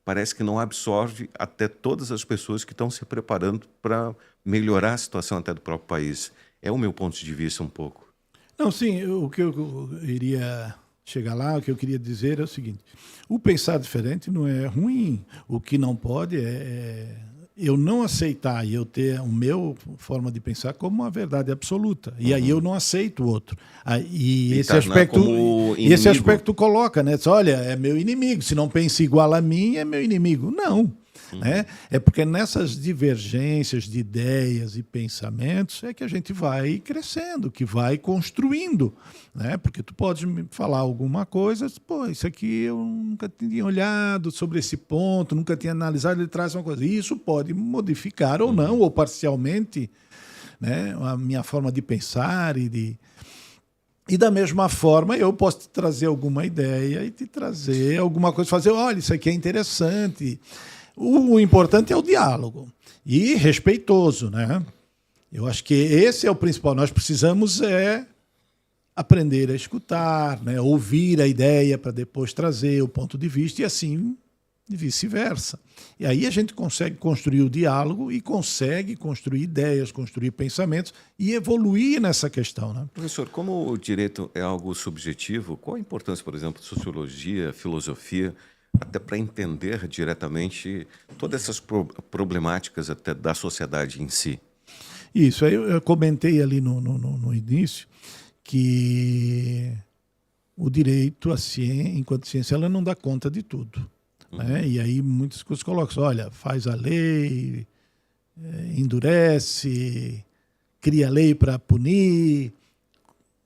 parece que não absorve até todas as pessoas que estão se preparando para melhorar a situação até do próprio país. É o meu ponto de vista um pouco. Não, sim, o que eu iria chegar lá, o que eu queria dizer é o seguinte: o pensar diferente não é ruim. O que não pode é eu não aceitar e eu ter o meu forma de pensar como uma verdade absoluta. E aí eu não aceito o outro. E esse aspecto coloca, né? Diz, olha, é meu inimigo. Se não pensa igual a mim, é meu inimigo. Não. Né? É porque nessas divergências de ideias e pensamentos é que a gente vai crescendo, que vai construindo, né? Porque tu podes me falar alguma coisa, pô, isso aqui eu nunca tinha olhado sobre esse ponto, nunca tinha analisado, ele traz uma coisa. E isso pode modificar ou não, ou parcialmente, né, a minha forma de pensar e da mesma forma, eu posso te trazer alguma ideia e te trazer alguma coisa, fazer, olha, isso aqui é interessante. O importante é o diálogo e respeitoso, né? Eu acho que esse é o principal. Nós precisamos aprender a escutar, né? Ouvir a ideia para depois trazer o ponto de vista e assim vice-versa. E aí a gente consegue construir o diálogo e consegue construir ideias, construir pensamentos e evoluir nessa questão, né? Professor, como o direito é algo subjetivo, qual a importância, por exemplo, de sociologia, filosofia, até para entender diretamente todas essas problemáticas até da sociedade em si? Isso, aí eu comentei ali no início que o direito, a ciência, enquanto ciência, ela não dá conta de tudo. Né? E aí muitas coisas colocam, olha, faz a lei, endurece, cria lei para punir.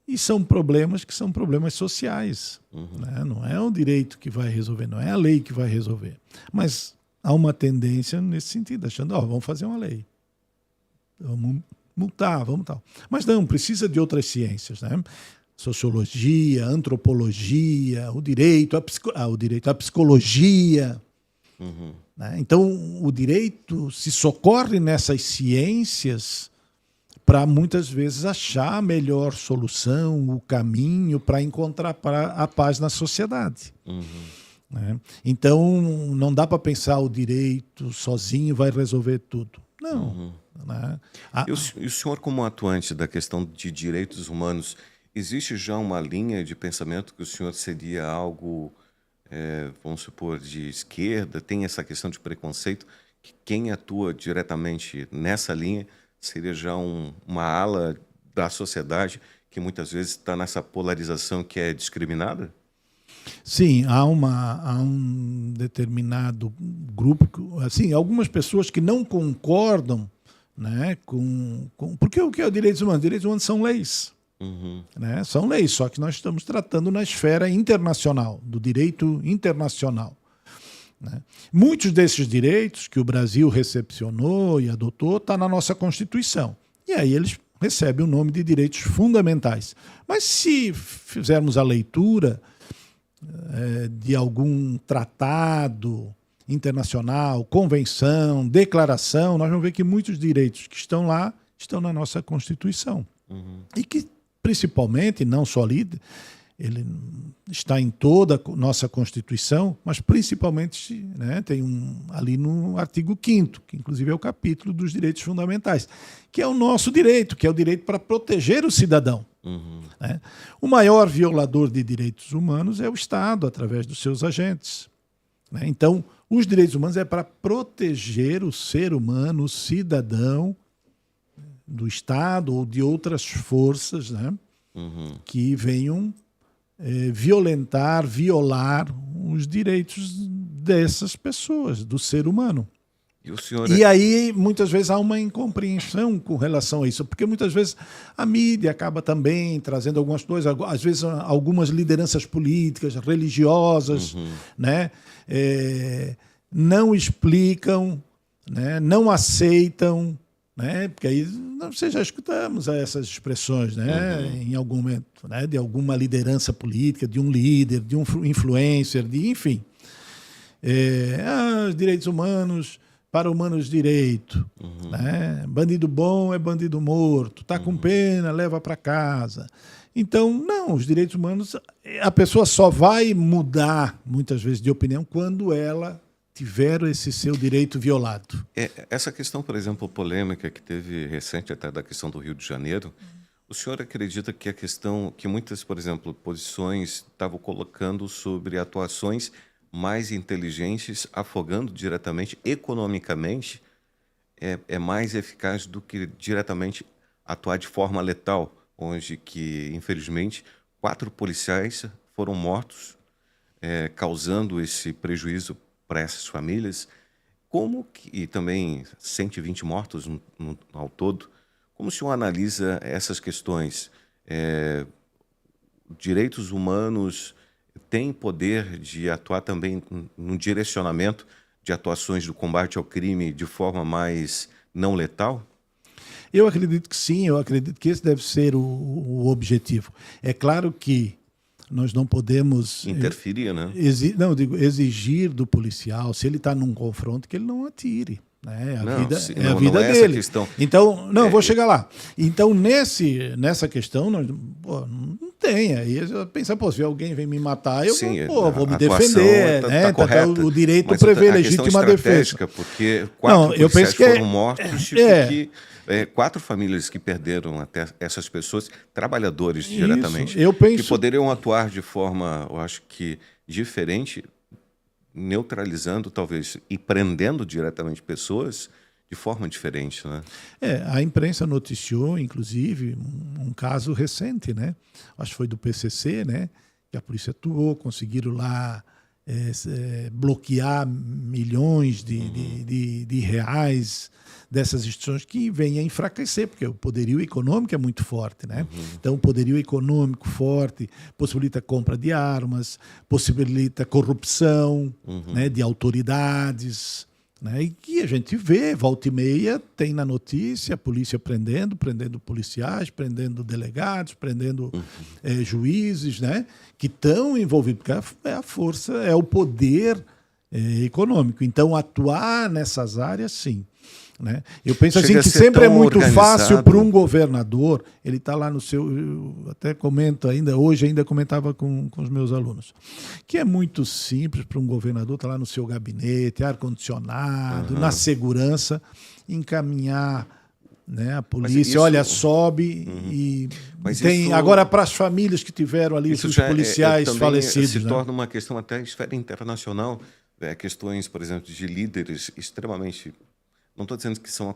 E são problemas que são problemas sociais. Né? Não é o direito que vai resolver, não é a lei que vai resolver. Mas há uma tendência nesse sentido, achando, vamos fazer uma lei. Vamos multar, vamos tal. Mas não, precisa de outras ciências, né? Sociologia, antropologia, o direito, a psicologia. Né? Então, o direito se socorre nessas ciências para muitas vezes achar a melhor solução, o caminho para encontrar a paz na sociedade. Né? Então, não dá para pensar o direito sozinho vai resolver tudo. Não. Né? E o senhor, como atuante da questão de direitos humanos, existe já uma linha de pensamento que o senhor seria algo, vamos supor, de esquerda? Tem essa questão de preconceito, que quem atua diretamente nessa linha seria já uma ala da sociedade que muitas vezes está nessa polarização que é discriminada? Sim, há um determinado grupo, assim, algumas pessoas que não concordam, né, porque o que é o direitos humanos? Direitos humanos são leis. Né? São leis, só que nós estamos tratando na esfera internacional, do direito internacional. Né? Muitos desses direitos que o Brasil recepcionou e adotou estão na nossa Constituição. E aí eles recebem o nome de direitos fundamentais. Mas se fizermos a leitura de algum tratado internacional, convenção, declaração, nós vamos ver que muitos direitos que estão lá estão na nossa Constituição. E que, principalmente, não só ali, ele está em toda a nossa Constituição, mas principalmente, né, tem ali no artigo 5º, que inclusive é o capítulo dos direitos fundamentais, que é o nosso direito, que é o direito para proteger o cidadão. Né? O maior violador de direitos humanos é o Estado, através dos seus agentes. Né? Então, os direitos humanos é para proteger o ser humano, o cidadão, do Estado ou de outras forças, né, que venham violar os direitos dessas pessoas, do ser humano. E aí, muitas vezes, há uma incompreensão com relação a isso, porque muitas vezes a mídia acaba também trazendo algumas coisas, às vezes algumas lideranças políticas, religiosas, né, não explicam, né, não aceitam, né? Porque aí nós já escutamos essas expressões, né? Em algum momento, né? De alguma liderança política, de um líder, de um influencer, enfim. Os direitos humanos para humanos direito, né? Bandido bom é bandido morto, tá com pena, leva para casa. Então, não, os direitos humanos, a pessoa só vai mudar, muitas vezes, de opinião quando ela tiver esse seu direito violado. Essa questão, por exemplo, polêmica que teve recente até da questão do Rio de Janeiro, o senhor acredita que a questão, que muitas, por exemplo, posições estavam colocando sobre atuações mais inteligentes, afogando diretamente, economicamente, é mais eficaz do que diretamente atuar de forma letal, onde que, infelizmente, 4 policiais foram mortos, causando esse prejuízo para essas famílias, e também 120 mortos ao todo. Como o senhor analisa essas questões? Direitos humanos têm poder de atuar também no direcionamento de atuações do combate ao crime de forma mais não letal? Eu acredito que sim, eu acredito que esse deve ser o objetivo. É claro que nós não podemos interferir, né? Exigir do policial, se ele está num confronto, que ele não atire. Né? A vida não é dele. Essa questão. Então, não, vou chegar lá. Então, nessa questão, não tem. Aí eu penso, se alguém vem me matar, eu vou me defender. Né? O direito prevê legítima defesa. Porque 4 policiais foram mortos, que 4 famílias que perderam até essas pessoas, trabalhadores diretamente, que poderiam atuar de forma, eu acho que, diferente, neutralizando, talvez, e prendendo diretamente pessoas de forma diferente, né? A imprensa noticiou, inclusive, um caso recente, né? Acho que foi do PCC, né? Que a polícia atuou, conseguiram lá bloquear milhões de reais dessas instituições que vêm a enfraquecer, porque o poderio econômico é muito forte, né? Então, o poderio econômico forte possibilita a compra de armas, possibilita corrupção, né, de autoridades, né? E que a gente vê, volta e meia, tem na notícia a polícia prendendo policiais, prendendo delegados, prendendo juízes, né? Que estão envolvidos, porque é a força, é o poder econômico. Então, atuar nessas áreas, sim. Né? Eu penso assim que sempre é muito fácil para um governador, ele está lá no seu, eu até comento hoje comentava com os meus alunos, que é muito simples para um governador estar lá no seu gabinete, ar-condicionado, na segurança, encaminhar, né, a polícia, sobe e tem agora para as famílias que tiveram ali os policiais falecidos. Se torna uma questão até esfera internacional, questões, por exemplo, de líderes extremamente... Não estou dizendo que são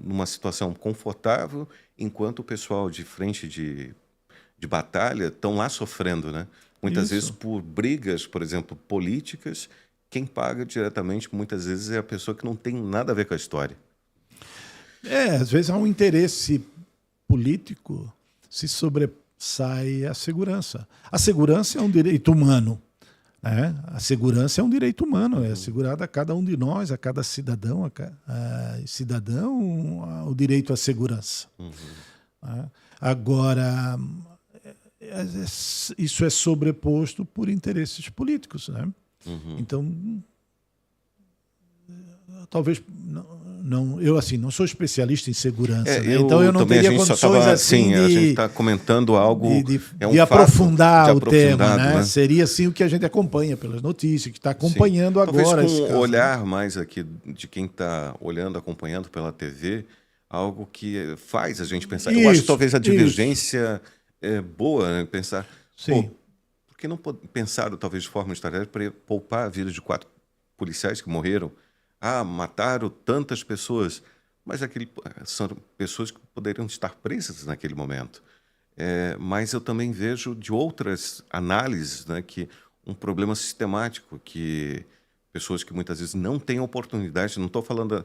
numa situação confortável, enquanto o pessoal de frente de batalha estão lá sofrendo, né? Muitas vezes por brigas, por exemplo, políticas, quem paga diretamente, muitas vezes, é a pessoa que não tem nada a ver com a história. Às vezes há um interesse político, se sobressai a segurança. A segurança é um direito humano. A segurança é um direito humano, é assegurado a cada um de nós, a cada cidadão, o direito à segurança. Agora, isso é sobreposto por interesses políticos, né? Então, talvez eu assim não sou especialista em segurança, né? Então eu não teria condições assim a gente está comentando algo de aprofundar o tema, né? Seria assim o que a gente acompanha pelas notícias, que está acompanhando agora. Talvez com um olhar mais aqui de quem está olhando, acompanhando pela TV, algo que faz a gente pensar. Eu acho que talvez a divergência é boa, né? Pensar, por que não pensaram talvez de forma estratégica para poupar a vida de 4 policiais que morreram? Mataram tantas pessoas, mas são pessoas que poderiam estar presas naquele momento. Mas eu também vejo de outras análises, né, que um problema sistemático, que pessoas que muitas vezes não têm oportunidade, não estou falando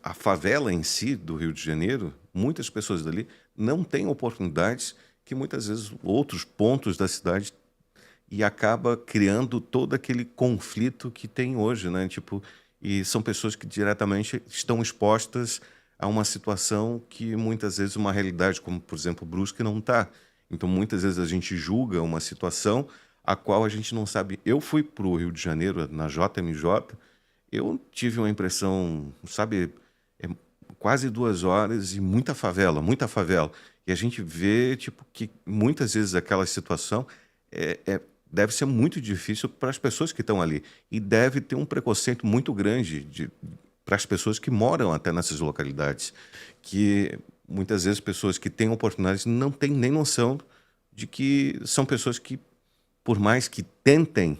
a favela em si do Rio de Janeiro, muitas pessoas dali não têm oportunidades que muitas vezes outros pontos da cidade, e acaba criando todo aquele conflito que tem hoje, né? E são pessoas que diretamente estão expostas a uma situação que muitas vezes uma realidade como, por exemplo, Brusque não está. Então, muitas vezes a gente julga uma situação a qual a gente não sabe. Eu fui para o Rio de Janeiro, na JMJ, eu tive uma impressão, sabe, é quase 2 horas e muita favela, muita favela. E a gente vê, tipo, que muitas vezes aquela situação deve ser muito difícil para as pessoas que estão ali. E deve ter um preconceito muito grande para as pessoas que moram até nessas localidades. Que muitas vezes pessoas que têm oportunidades não têm nem noção de que são pessoas que, por mais que tentem,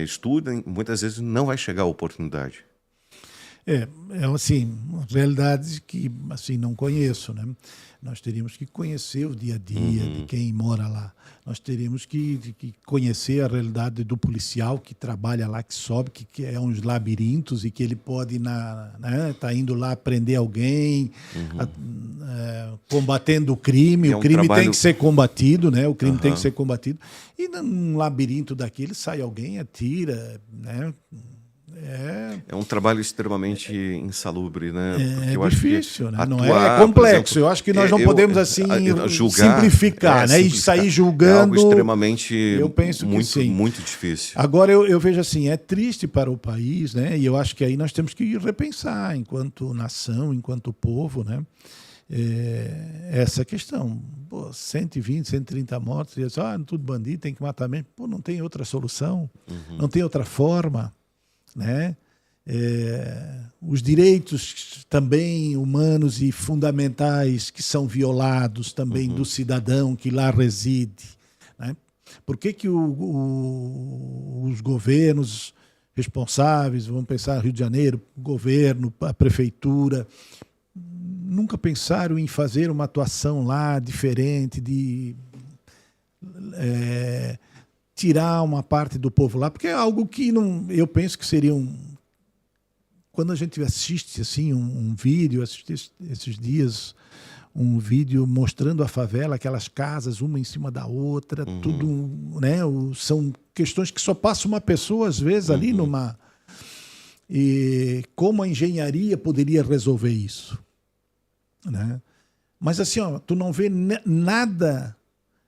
estudem, muitas vezes não vai chegar a oportunidade. Assim, realidades que assim não conheço, né? Nós teríamos que conhecer o dia a dia de quem mora lá. Nós teríamos que conhecer a realidade do policial que trabalha lá, que sobe, que é uns labirintos e que ele pode tá indo lá prender alguém, combatendo o crime. O crime tem que ser combatido, né? O crime tem que ser combatido. E num labirinto daquele sai alguém, atira, né? É um trabalho extremamente insalubre, né? Porque eu difícil, acho que né? Não é complexo. Exemplo, eu acho que nós não podemos assim julgar, simplificar, né? E sair julgando. É algo extremamente, eu penso muito, que sim. muito difícil. Agora eu vejo assim, é triste para o país, né? E eu acho que aí nós temos que repensar, enquanto nação, enquanto povo, né? Essa questão. 120, 130 mortos, e tudo bandido, tem que matar mesmo. Pô, não tem outra solução, não tem outra forma. Né? Os direitos também humanos e fundamentais que são violados também do cidadão que lá reside. Né? Por que os governos responsáveis, vamos pensar Rio de Janeiro, o governo, a prefeitura, nunca pensaram em fazer uma atuação lá diferente, de tirar uma parte do povo lá, porque é algo que não, eu penso que seria quando a gente assiste assim um vídeo, assisti esses dias um vídeo mostrando a favela, aquelas casas uma em cima da outra, tudo, né? São questões que só passa uma pessoa às vezes ali numa, e como a engenharia poderia resolver isso, né? Mas assim, tu não vê nada,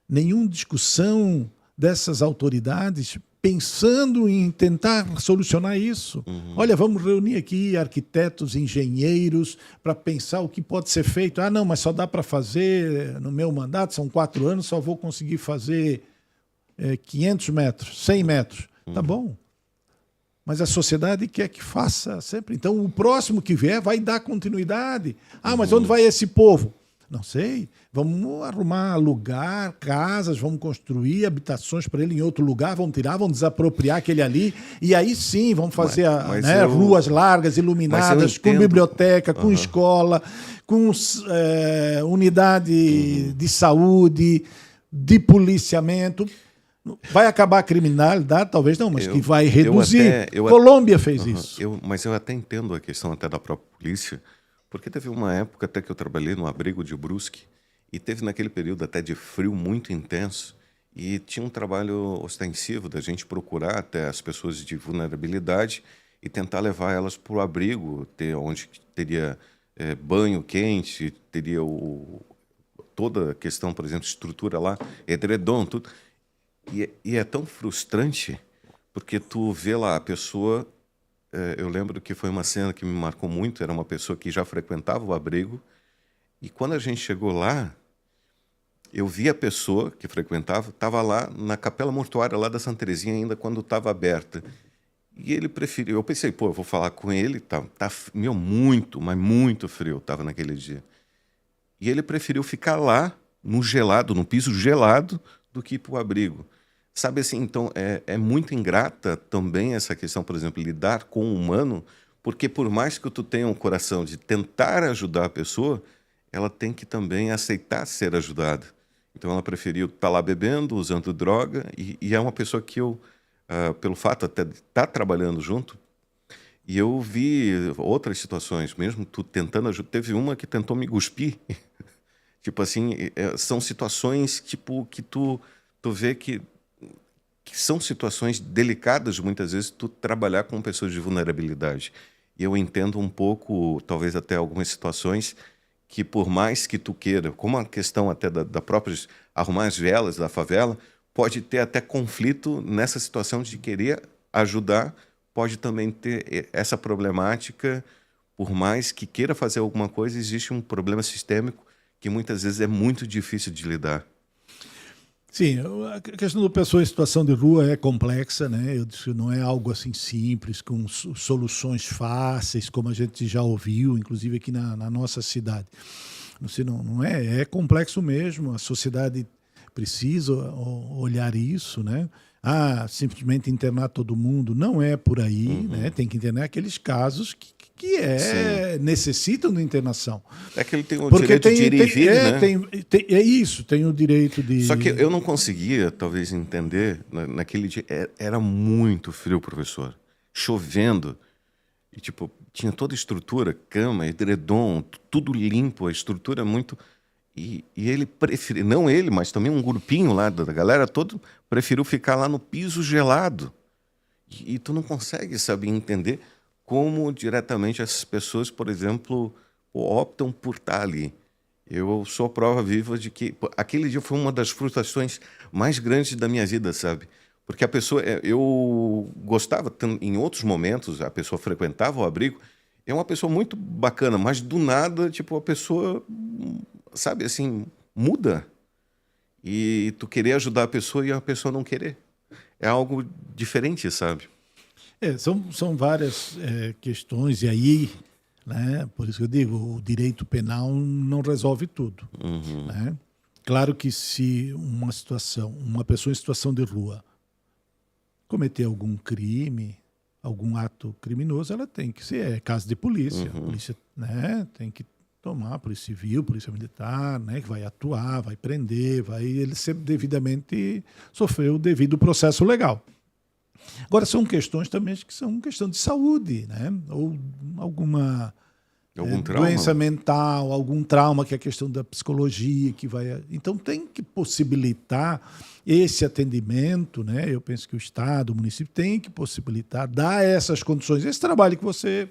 nenhuma discussão dessas autoridades pensando em tentar solucionar isso. Olha, vamos reunir aqui arquitetos, engenheiros, para pensar o que pode ser feito. Não, mas só dá para fazer, no meu mandato, são 4 anos, só vou conseguir fazer 500 metros, 100 metros. Tá bom. Mas a sociedade quer que faça sempre. Então, o próximo que vier vai dar continuidade. Mas onde vai esse povo? Não sei. Vamos arrumar, alugar casas, vamos construir habitações para ele em outro lugar, vamos tirar, vamos desapropriar aquele ali, e aí sim vamos fazer ruas largas, iluminadas, com biblioteca, com escola, com unidade de saúde, de policiamento. Vai acabar a criminalidade? Talvez não, mas que vai reduzir. Colômbia fez isso. Mas eu até entendo a questão até da própria polícia, porque teve uma época até que eu trabalhei no abrigo de Brusque, e teve naquele período até de frio muito intenso, e tinha um trabalho ostensivo da gente procurar até as pessoas de vulnerabilidade e tentar levar elas para o abrigo, onde teria banho quente, teria toda a questão, por exemplo, estrutura lá, edredom, tudo. E é tão frustrante, porque tu vê lá a pessoa... eu lembro que foi uma cena que me marcou muito, era uma pessoa que já frequentava o abrigo, e quando a gente chegou lá, eu vi a pessoa que frequentava, estava lá na capela mortuária lá da Santa Terezinha ainda quando estava aberta. E ele preferiu, eu pensei, eu vou falar com ele, tá muito, mas muito frio, estava naquele dia. E ele preferiu ficar lá, no gelado, no piso gelado, do que ir para o abrigo. Sabe assim, então, é muito ingrata também essa questão, por exemplo, lidar com o humano, porque por mais que tu tenha um coração de tentar ajudar a pessoa, ela tem que também aceitar ser ajudada. Então ela preferiu estar lá bebendo, usando droga, e é uma pessoa que eu, pelo fato até de estar trabalhando junto, e eu vi outras situações, mesmo tu tentando ajudar, teve uma que tentou me cuspir. Tipo assim, são situações tipo, que tu vê que são situações delicadas, muitas vezes, tu trabalhar com pessoas de vulnerabilidade. E eu entendo um pouco, talvez até algumas situações, que por mais que tu queira, como a questão até da própria arrumar as velas da favela, pode ter até conflito nessa situação de querer ajudar, pode também ter essa problemática, por mais que queira fazer alguma coisa, existe um problema sistêmico que muitas vezes é muito difícil de lidar. Sim, a questão da pessoa em situação de rua é complexa, né? Eu disse que não é algo assim simples, com soluções fáceis, como a gente já ouviu, inclusive aqui na nossa cidade. Não é complexo mesmo, a sociedade precisa olhar isso, né? Simplesmente internar todo mundo, não é por aí, né? Tem que internar aqueles casos que necessitam de internação. É que ele tem o Porque direito de ir e vir, né? É isso, tem o direito de... Só que eu não conseguia, talvez, entender, naquele dia, era muito frio, professor, chovendo, e tipo, tinha toda a estrutura, cama, edredom, tudo limpo, a estrutura muito... E ele preferiu, não ele, mas também um grupinho lá da galera todo, preferiu ficar lá no piso gelado. E tu não consegue, sabe, entender como diretamente essas pessoas, por exemplo, optam por estar ali. Eu sou a prova viva de que aquele dia foi uma das frustrações mais grandes da minha vida, sabe? Porque a pessoa, eu gostava, em outros momentos, a pessoa frequentava o abrigo, é uma pessoa muito bacana, mas do nada, tipo, a pessoa, sabe, assim, muda. E tu querer ajudar a pessoa e a pessoa não querer. É algo diferente, sabe? São várias questões, e aí, né, por isso que eu digo, o direito penal não resolve tudo. Né? Claro que se uma pessoa em situação de rua cometer algum crime, algum ato criminoso, ela tem que ser, caso de polícia, a polícia, né, tem que tomar, polícia civil, polícia militar, né, que vai atuar, vai prender, ele ser devidamente sofrer o devido processo legal. Agora, são questões também que são questão de saúde, né? Ou alguma doença mental, algum trauma, que é a questão da psicologia, que vai... Então, tem que possibilitar esse atendimento, né? Eu penso que o Estado, o município, tem que possibilitar, dar essas condições. Esse trabalho que você,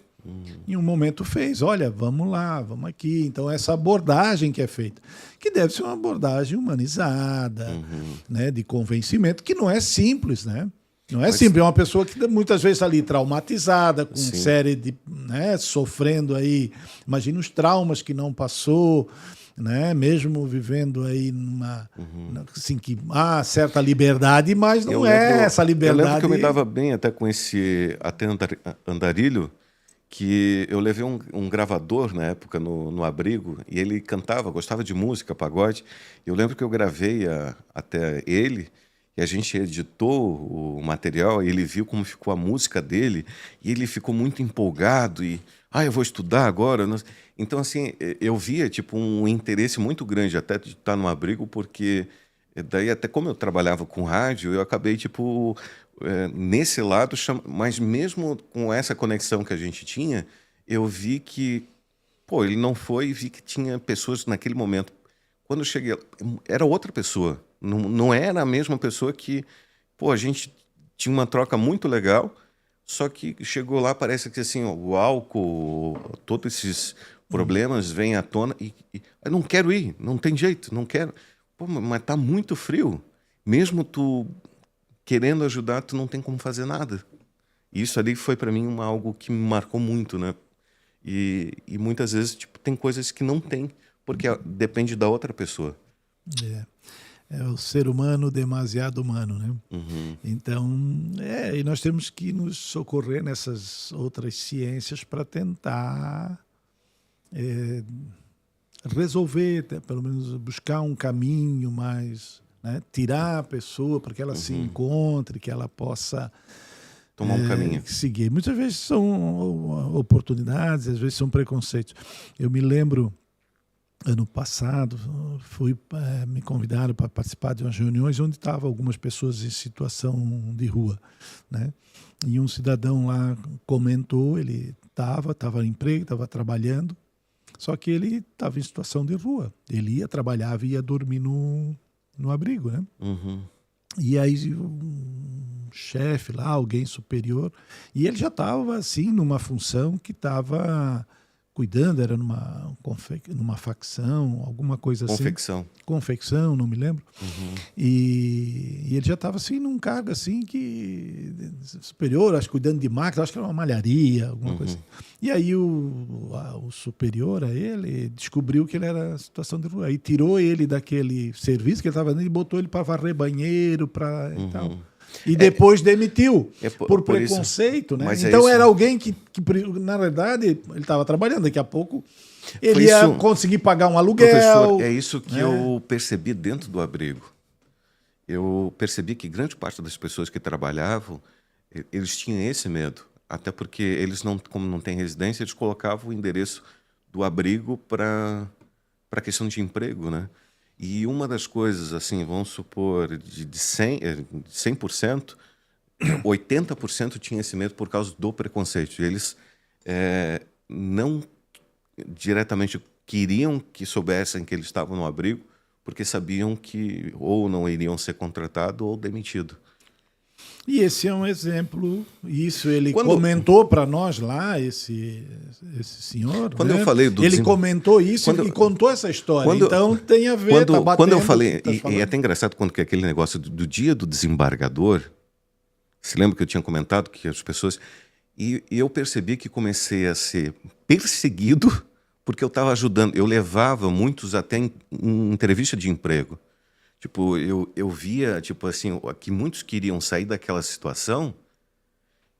em um momento, fez. Olha, vamos lá, vamos aqui. Então, essa abordagem que é feita, que deve ser uma abordagem humanizada, né? De convencimento, que não é simples, né? Não é simples, é uma pessoa que muitas vezes está ali traumatizada, com série de, né, sofrendo aí, imagina os traumas que não passou, né, mesmo vivendo aí numa, assim, que há certa liberdade, mas não essa liberdade. Eu lembro que eu me dava bem até com esse até andarilho, que eu levei um gravador na época no abrigo, e ele cantava, gostava de música, pagode. Eu lembro que eu gravei até ele, e a gente editou o material, e ele viu como ficou a música dele, e ele ficou muito empolgado, e eu vou estudar agora. Então, assim, eu via tipo um interesse muito grande até de estar no abrigo, porque daí até como eu trabalhava com rádio, eu acabei tipo nesse lado, mas mesmo com essa conexão que a gente tinha, eu vi que, ele não foi, e vi que tinha pessoas naquele momento. Quando eu cheguei, era outra pessoa. Não era a mesma pessoa que... a gente tinha uma troca muito legal, só que chegou lá, parece que assim, o álcool, todos esses problemas vêm à tona e eu não quero ir, não tem jeito, não quero. Mas tá muito frio. Mesmo tu querendo ajudar, tu não tem como fazer nada. E isso ali foi para mim algo que me marcou muito, né? E muitas vezes tipo, tem coisas que não tem, porque depende da outra pessoa. É o ser humano demasiado humano, né? Então, e nós temos que nos socorrer nessas outras ciências para tentar resolver, pelo menos buscar um caminho mais, né? Tirar a pessoa para que ela se encontre, que ela possa tomar um caminho. Seguir. Muitas vezes são oportunidades, às vezes são preconceitos. Eu me lembro, ano passado, me convidaram para participar de umas reuniões onde estavam algumas pessoas em situação de rua, né? E um cidadão lá comentou, ele estava em emprego, estava trabalhando, só que ele estava em situação de rua. Ele ia, trabalhava e ia dormir no abrigo, né? E aí chefe lá, alguém superior, e ele já estava assim numa função que estava cuidando, era numa facção, alguma coisa assim. Confecção, não me lembro. E ele já estava assim num cargo assim que superior, acho que cuidando de máquinas, acho que era uma malharia, alguma coisa assim. E aí o superior a ele descobriu que ele era a situação de rua. Aí tirou ele daquele serviço que ele estava dando e botou ele para varrer banheiro, para e tal. E depois demitiu por preconceito, isso, né? Então era alguém que, na verdade, ele estava trabalhando. Daqui a pouco ele ia conseguir pagar um aluguel. Professor, é isso que eu percebi dentro do abrigo. Eu percebi que grande parte das pessoas que trabalhavam, eles tinham esse medo. Até porque eles, como não têm residência, eles colocavam o endereço do abrigo para a questão de emprego, né? E uma das coisas, assim, vamos supor, de 100%, 80% tinha esse medo por causa do preconceito. Eles não diretamente queriam que soubessem que eles estavam no abrigo, porque sabiam que ou não iriam ser contratados ou demitidos. E esse é um exemplo, isso ele comentou para nós lá, esse senhor. Quando eu falei do ele comentou isso e contou essa história. Então tem a ver, quando eu falei, e é até engraçado quando que aquele negócio do dia do desembargador, se lembra que eu tinha comentado que as pessoas... E eu percebi que comecei a ser perseguido porque eu estava ajudando. Eu levava muitos até em entrevista de emprego. Tipo, eu via, tipo assim, que muitos queriam sair daquela situação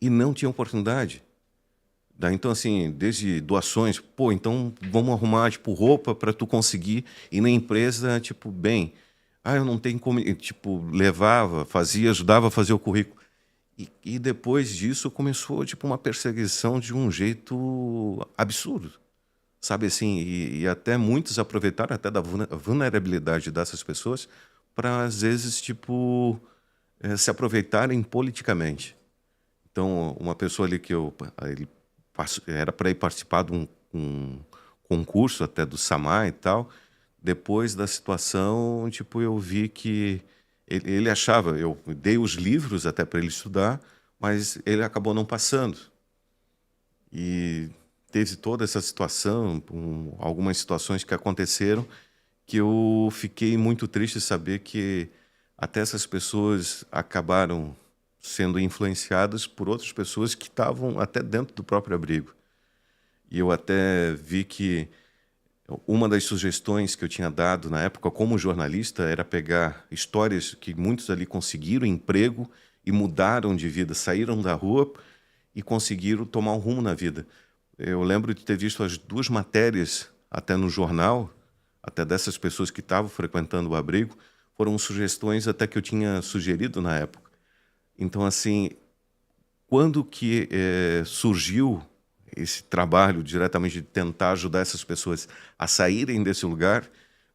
e não tinham oportunidade. Então, assim, desde doações, então vamos arrumar, tipo, roupa para tu conseguir ir na empresa, tipo, bem. Eu não tenho como... Tipo, levava, ajudava a fazer o currículo. E depois disso começou, tipo, uma perseguição de um jeito absurdo. Sabe assim, e até muitos aproveitaram até da vulnerabilidade dessas pessoas para, às vezes, tipo, se aproveitarem politicamente. Então, uma pessoa ali que era para ir participar de um concurso até do SAMAI e tal, depois da situação, tipo, eu vi que ele achava, eu dei os livros até para ele estudar, mas ele acabou não passando. E teve toda essa situação, algumas situações que aconteceram, que eu fiquei muito triste de saber que até essas pessoas acabaram sendo influenciadas por outras pessoas que estavam até dentro do próprio abrigo. E eu até vi que uma das sugestões que eu tinha dado na época como jornalista era pegar histórias que muitos ali conseguiram emprego e mudaram de vida, saíram da rua e conseguiram tomar um rumo na vida. Eu lembro de ter visto as 2 matérias até no jornal, até dessas pessoas que estavam frequentando o abrigo, foram sugestões até que eu tinha sugerido na época. Então, assim, quando que surgiu esse trabalho diretamente de tentar ajudar essas pessoas a saírem desse lugar,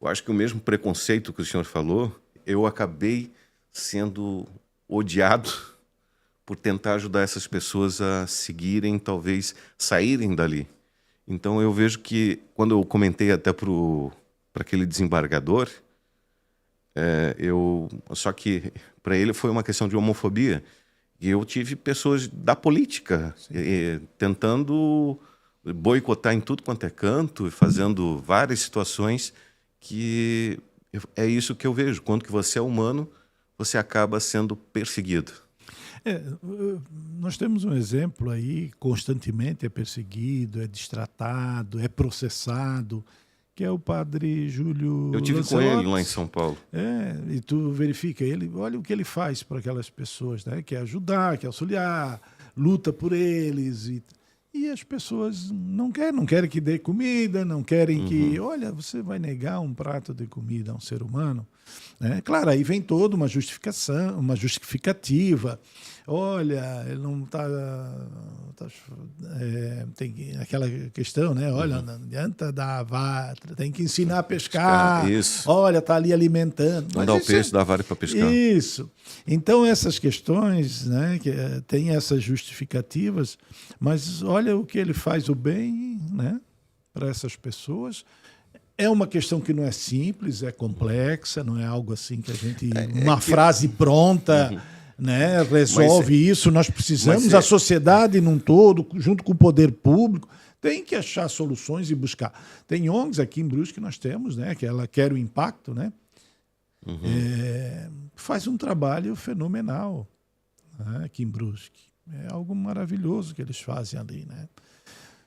eu acho que o mesmo preconceito que o senhor falou, eu acabei sendo odiado por tentar ajudar essas pessoas a seguirem, talvez saírem dali. Então eu vejo que, quando eu comentei até para aquele desembargador, só que para ele foi uma questão de homofobia. E eu tive pessoas da política tentando boicotar em tudo quanto é canto, fazendo várias situações que é isso que eu vejo. Quando que você é humano, você acaba sendo perseguido. Nós temos um exemplo aí, constantemente é perseguido, é destratado, é processado, que é o padre Júlio Eu tive Lancelotti. com ele lá em São Paulo. E tu verifica ele, olha o que ele faz para aquelas pessoas, né? Quer ajudar, quer auxiliar, luta por eles. E as pessoas não querem que dê comida, não querem que... Olha, você vai negar um prato de comida a um ser humano? Claro, aí vem toda uma justificação, uma justificativa. Olha, ele não está... tem aquela questão, né? Olha, não adianta dar vara, tem que ensinar a pescar. Isso. Olha, está ali alimentando. Não dá o peixe, dá a vara para pescar. Isso. Então, essas questões, né, que tem essas justificativas, mas olha o que ele faz o bem, né, para essas pessoas. É uma questão que não é simples, é complexa, não é algo assim que a gente... uma frase pronta... né, resolve isso. Nós precisamos, a sociedade num todo, junto com o poder público, tem que achar soluções e buscar. Tem ONGs aqui em Brusque que nós temos, né, que ela quer o impacto, né, faz um trabalho fenomenal, né, aqui em Brusque. É algo maravilhoso que eles fazem ali, né?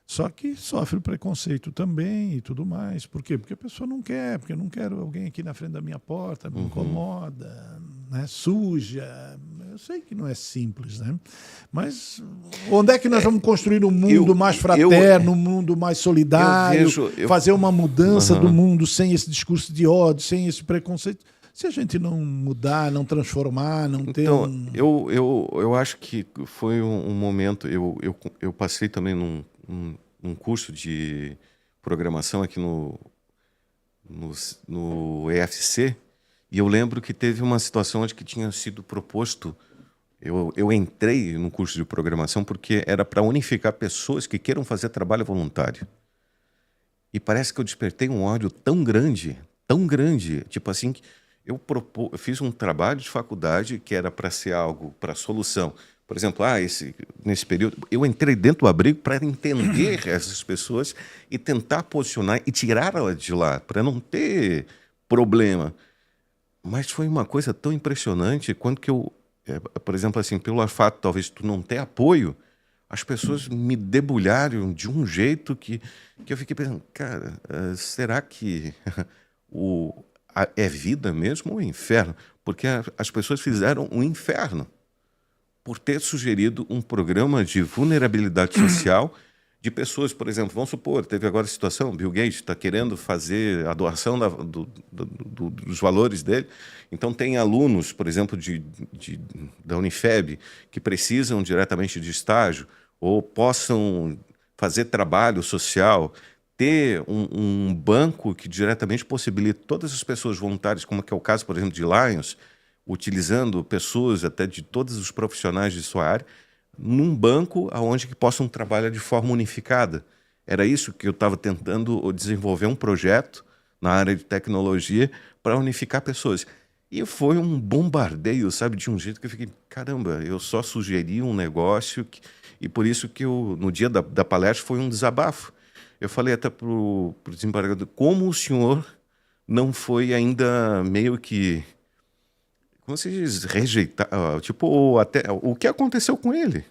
Só que sofre preconceito também e tudo mais. Por quê? Porque a pessoa não quer, porque eu não quero alguém aqui na frente da minha porta, me incomoda, né? Suja. Eu sei que não é simples, né? Mas onde é que nós vamos construir um mundo mais fraterno, um mundo mais solidário, fazer uma mudança do mundo sem esse discurso de ódio, sem esse preconceito? Se a gente não mudar, não transformar, não ter eu acho que foi um momento... Eu passei também num curso de programação aqui no EFC, e eu lembro que teve uma situação onde que tinha sido proposto... Eu entrei no curso de programação porque era para unificar pessoas que queiram fazer trabalho voluntário. E parece que eu despertei um ódio tão grande, tipo assim... Eu fiz um trabalho de faculdade que era para ser algo para solução. Por exemplo, nesse período, eu entrei dentro do abrigo para entender essas pessoas e tentar posicionar e tirar elas de lá, para não ter problema. Mas foi uma coisa tão impressionante quando que por exemplo, assim, pelo fato talvez tu não ter apoio, as pessoas me debulharam de um jeito que eu fiquei pensando, cara, será que é vida mesmo ou inferno? Porque as pessoas fizeram um inferno por ter sugerido um programa de vulnerabilidade social de pessoas, por exemplo, vamos supor, teve agora a situação, Bill Gates está querendo fazer a doação dos valores dele, então tem alunos, por exemplo, da Unifeb, que precisam diretamente de estágio ou possam fazer trabalho social, ter um banco que diretamente possibilite todas as pessoas voluntárias, como é o caso, por exemplo, de Lions, utilizando pessoas até de todos os profissionais de sua área, num banco onde que possam trabalhar de forma unificada. Era isso que eu estava tentando desenvolver um projeto na área de tecnologia para unificar pessoas. E foi um bombardeio, sabe, de um jeito que eu fiquei, caramba, eu só sugeri um negócio, e por isso que no dia da palestra foi um desabafo. Eu falei até para o desembargador, como o senhor não foi ainda meio que, como se diz, rejeitar, tipo, até o que aconteceu com ele.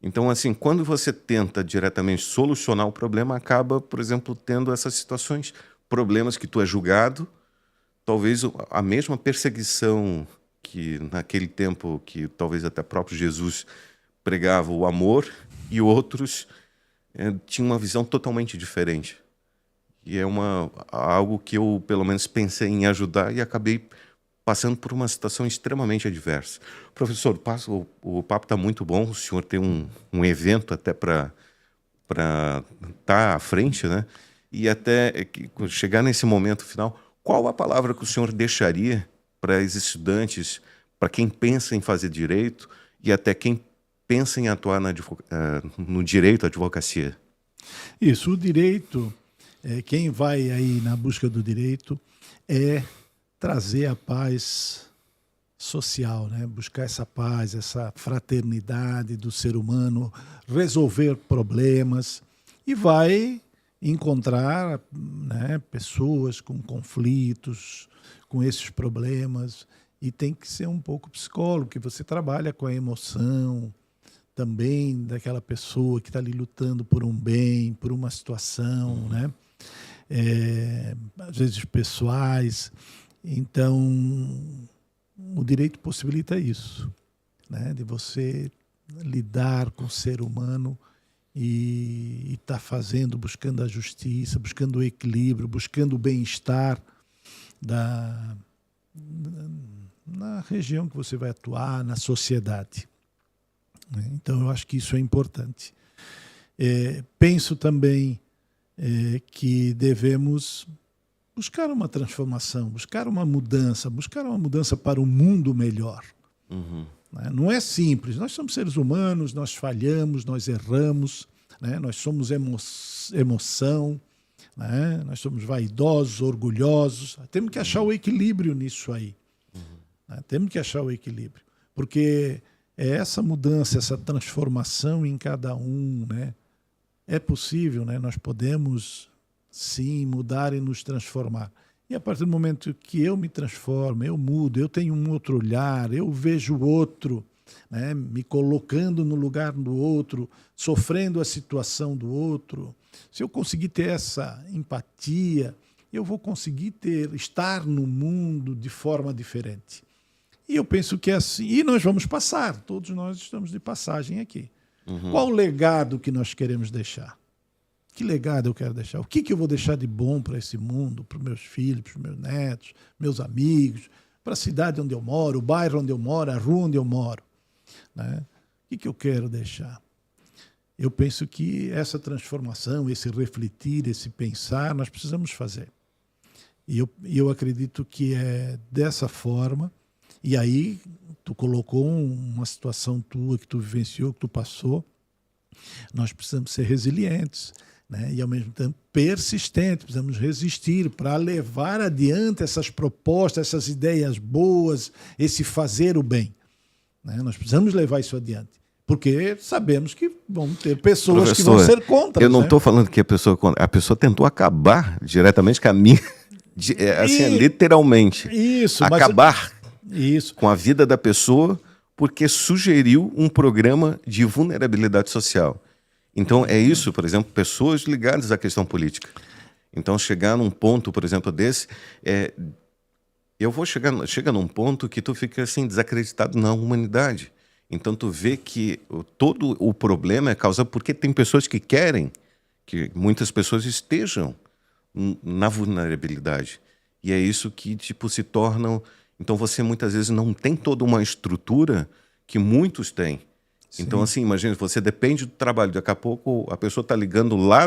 Então, assim, quando você tenta diretamente solucionar o problema, acaba, por exemplo, tendo essas situações, problemas que tu é julgado, talvez a mesma perseguição que naquele tempo que talvez até próprio Jesus pregava o amor, e outros tinha uma visão totalmente diferente. E é algo que eu, pelo menos, pensei em ajudar e acabei passando por uma situação extremamente adversa. Professor, o papo está muito bom, o senhor tem um evento até para estar à frente, né? E até chegar nesse momento final, qual a palavra que o senhor deixaria para os estudantes, para quem pensa em fazer direito e até quem pensa em atuar no direito à advocacia? Isso, o direito, quem vai aí na busca do direito é trazer a paz social, né? Buscar essa paz, essa fraternidade do ser humano, resolver problemas e vai encontrar, né, pessoas com conflitos, com esses problemas, e tem que ser um pouco psicólogo, que você trabalha com a emoção também daquela pessoa que está ali lutando por um bem, por uma situação, né? Às vezes pessoais. Então, o direito possibilita isso, né? De você lidar com o ser humano e estar buscando a justiça, buscando o equilíbrio, buscando o bem-estar na região que você vai atuar, na sociedade. Então, eu acho que isso é importante. Penso também que devemos buscar uma transformação, buscar uma mudança para um mundo melhor. Uhum. Não é simples. Nós somos seres humanos, nós falhamos, nós erramos, né? Nós somos emoção, né? Nós somos vaidosos, orgulhosos. Temos que achar o equilíbrio nisso aí. Né? Temos que achar o equilíbrio. porque é essa mudança, essa transformação em cada um, né? É possível, né? Nós podemos, sim, mudar e nos transformar. E a partir do momento que eu me transformo, eu mudo, eu tenho um outro olhar, eu vejo o outro, né? Me colocando no lugar do outro, sofrendo a situação do outro. Se eu conseguir ter essa empatia, eu vou conseguir estar no mundo de forma diferente. E eu penso que é assim. E nós vamos passar, todos nós estamos de passagem aqui. Qual o legado que nós queremos deixar? Que legado eu quero deixar? O que eu vou deixar de bom para esse mundo, para os meus filhos, para os meus netos, meus amigos, para a cidade onde eu moro, o bairro onde eu moro, a rua onde eu moro, né? O que eu quero deixar? Eu penso que essa transformação, esse refletir, esse pensar, nós precisamos fazer. E eu acredito que é dessa forma. E aí tu colocou uma situação tua que tu vivenciou, que tu passou. Nós precisamos ser resilientes, né? E ao mesmo tempo persistentes, precisamos resistir para levar adiante essas propostas, essas ideias boas, esse fazer o bem, né? Nós precisamos levar isso adiante, porque sabemos que vão ter pessoas, professor, que vão ser contra. Eu não estou, né, falando que a pessoa tentou acabar diretamente com a minha, assim, literalmente, isso, acabar isso com a vida da pessoa, porque sugeriu um programa de vulnerabilidade social. Então, é isso, por exemplo, pessoas ligadas à questão política. Então, chegar num ponto, por exemplo, desse, chega num ponto que tu fica assim, desacreditado na humanidade. Então, tu vê que todo o problema é causado porque tem pessoas que querem que muitas pessoas estejam na vulnerabilidade. E é isso que, tipo, se tornam... Então, você muitas vezes não tem toda uma estrutura que muitos têm. Sim. Então, assim, imagina, você depende do trabalho. Daqui a pouco a pessoa está ligando lá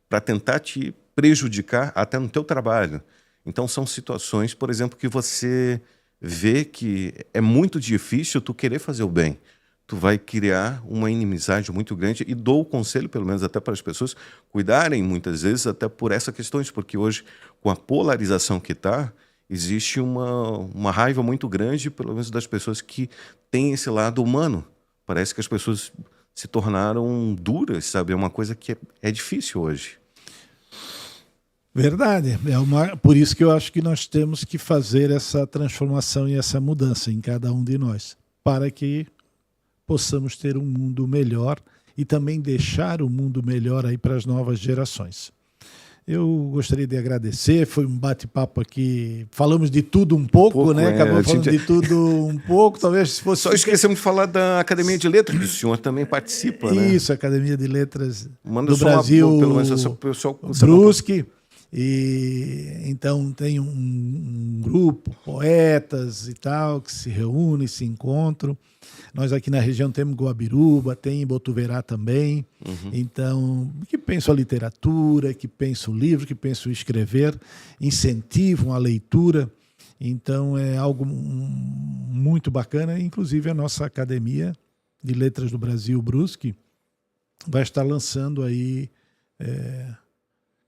para tentar te prejudicar até no teu trabalho. Então, são situações, por exemplo, que você vê que é muito difícil tu querer fazer o bem. Tu vai criar uma inimizade muito grande, e dou o conselho, pelo menos até para as pessoas, cuidarem muitas vezes até por essas questões, porque hoje, com a polarização que está, existe uma raiva muito grande, pelo menos das pessoas que têm esse lado humano. Parece que as pessoas se tornaram duras, sabe? É uma coisa que é difícil hoje. Verdade. Por isso que eu acho que nós temos que fazer essa transformação e essa mudança em cada um de nós, para que possamos ter um mundo melhor e também deixar o mundo melhor aí para as novas gerações. Eu gostaria de agradecer, foi um bate-papo aqui, falamos de tudo um pouco, né? Acabamos falando de tudo um pouco, talvez se fosse... Só esquecemos de falar da Academia de Letras, que o senhor também participa, né? Isso, Academia de Letras do Brasil, pelo menos o pessoal... Brusque, e então tem um grupo, poetas e tal, que se reúnem, se encontram. Nós aqui na região temos Guabiruba, tem Botuverá também. Então, que pensam a literatura, que pensam o livro, que pensam escrever, incentivam a leitura. Então, é algo muito bacana. Inclusive, a nossa Academia de Letras do Brasil, Brusque, vai estar lançando aí,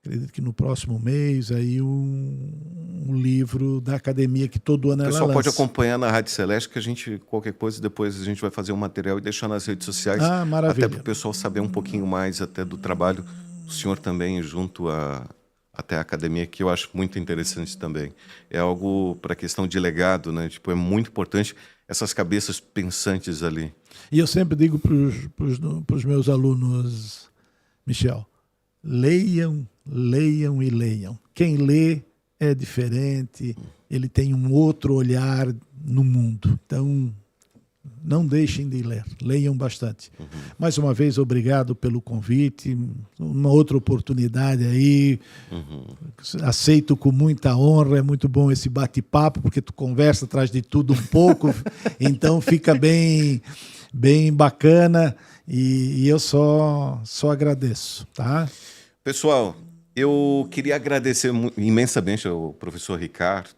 acredito que no próximo mês, aí um livro da academia que todo ano ela lança. O pessoal pode acompanhar na Rádio Celeste, que a gente, qualquer coisa, depois a gente vai fazer um material e deixar nas redes sociais. Maravilha. Até para o pessoal saber um pouquinho mais até do trabalho. O senhor também, junto até a academia, que eu acho muito interessante também. É algo para a questão de legado, né? Tipo, é muito importante essas cabeças pensantes ali. E eu sempre digo para os meus alunos, Michel, leiam, leiam e leiam. Quem lê é diferente, ele tem um outro olhar no mundo. Então, não deixem de ler, leiam bastante. Mais uma vez, obrigado pelo convite, uma outra oportunidade aí, aceito com muita honra, é muito bom esse bate-papo, porque tu conversa atrás de tudo um pouco, então fica bem bacana, e eu só agradeço, tá? Pessoal, eu queria agradecer imensamente ao professor Ricardo.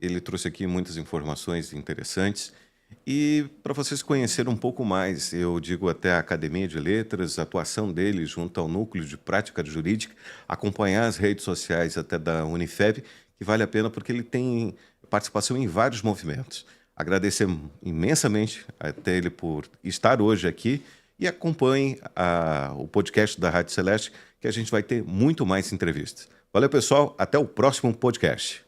Ele trouxe aqui muitas informações interessantes. E para vocês conhecerem um pouco mais, eu digo até a Academia de Letras, a atuação dele junto ao Núcleo de Prática Jurídica, acompanhar as redes sociais até da Unifeb, que vale a pena porque ele tem participação em vários movimentos. Agradecer imensamente até ele por estar hoje aqui e acompanhe o podcast da Rádio Celeste, que a gente vai ter muito mais entrevistas. Valeu, pessoal. Até o próximo podcast.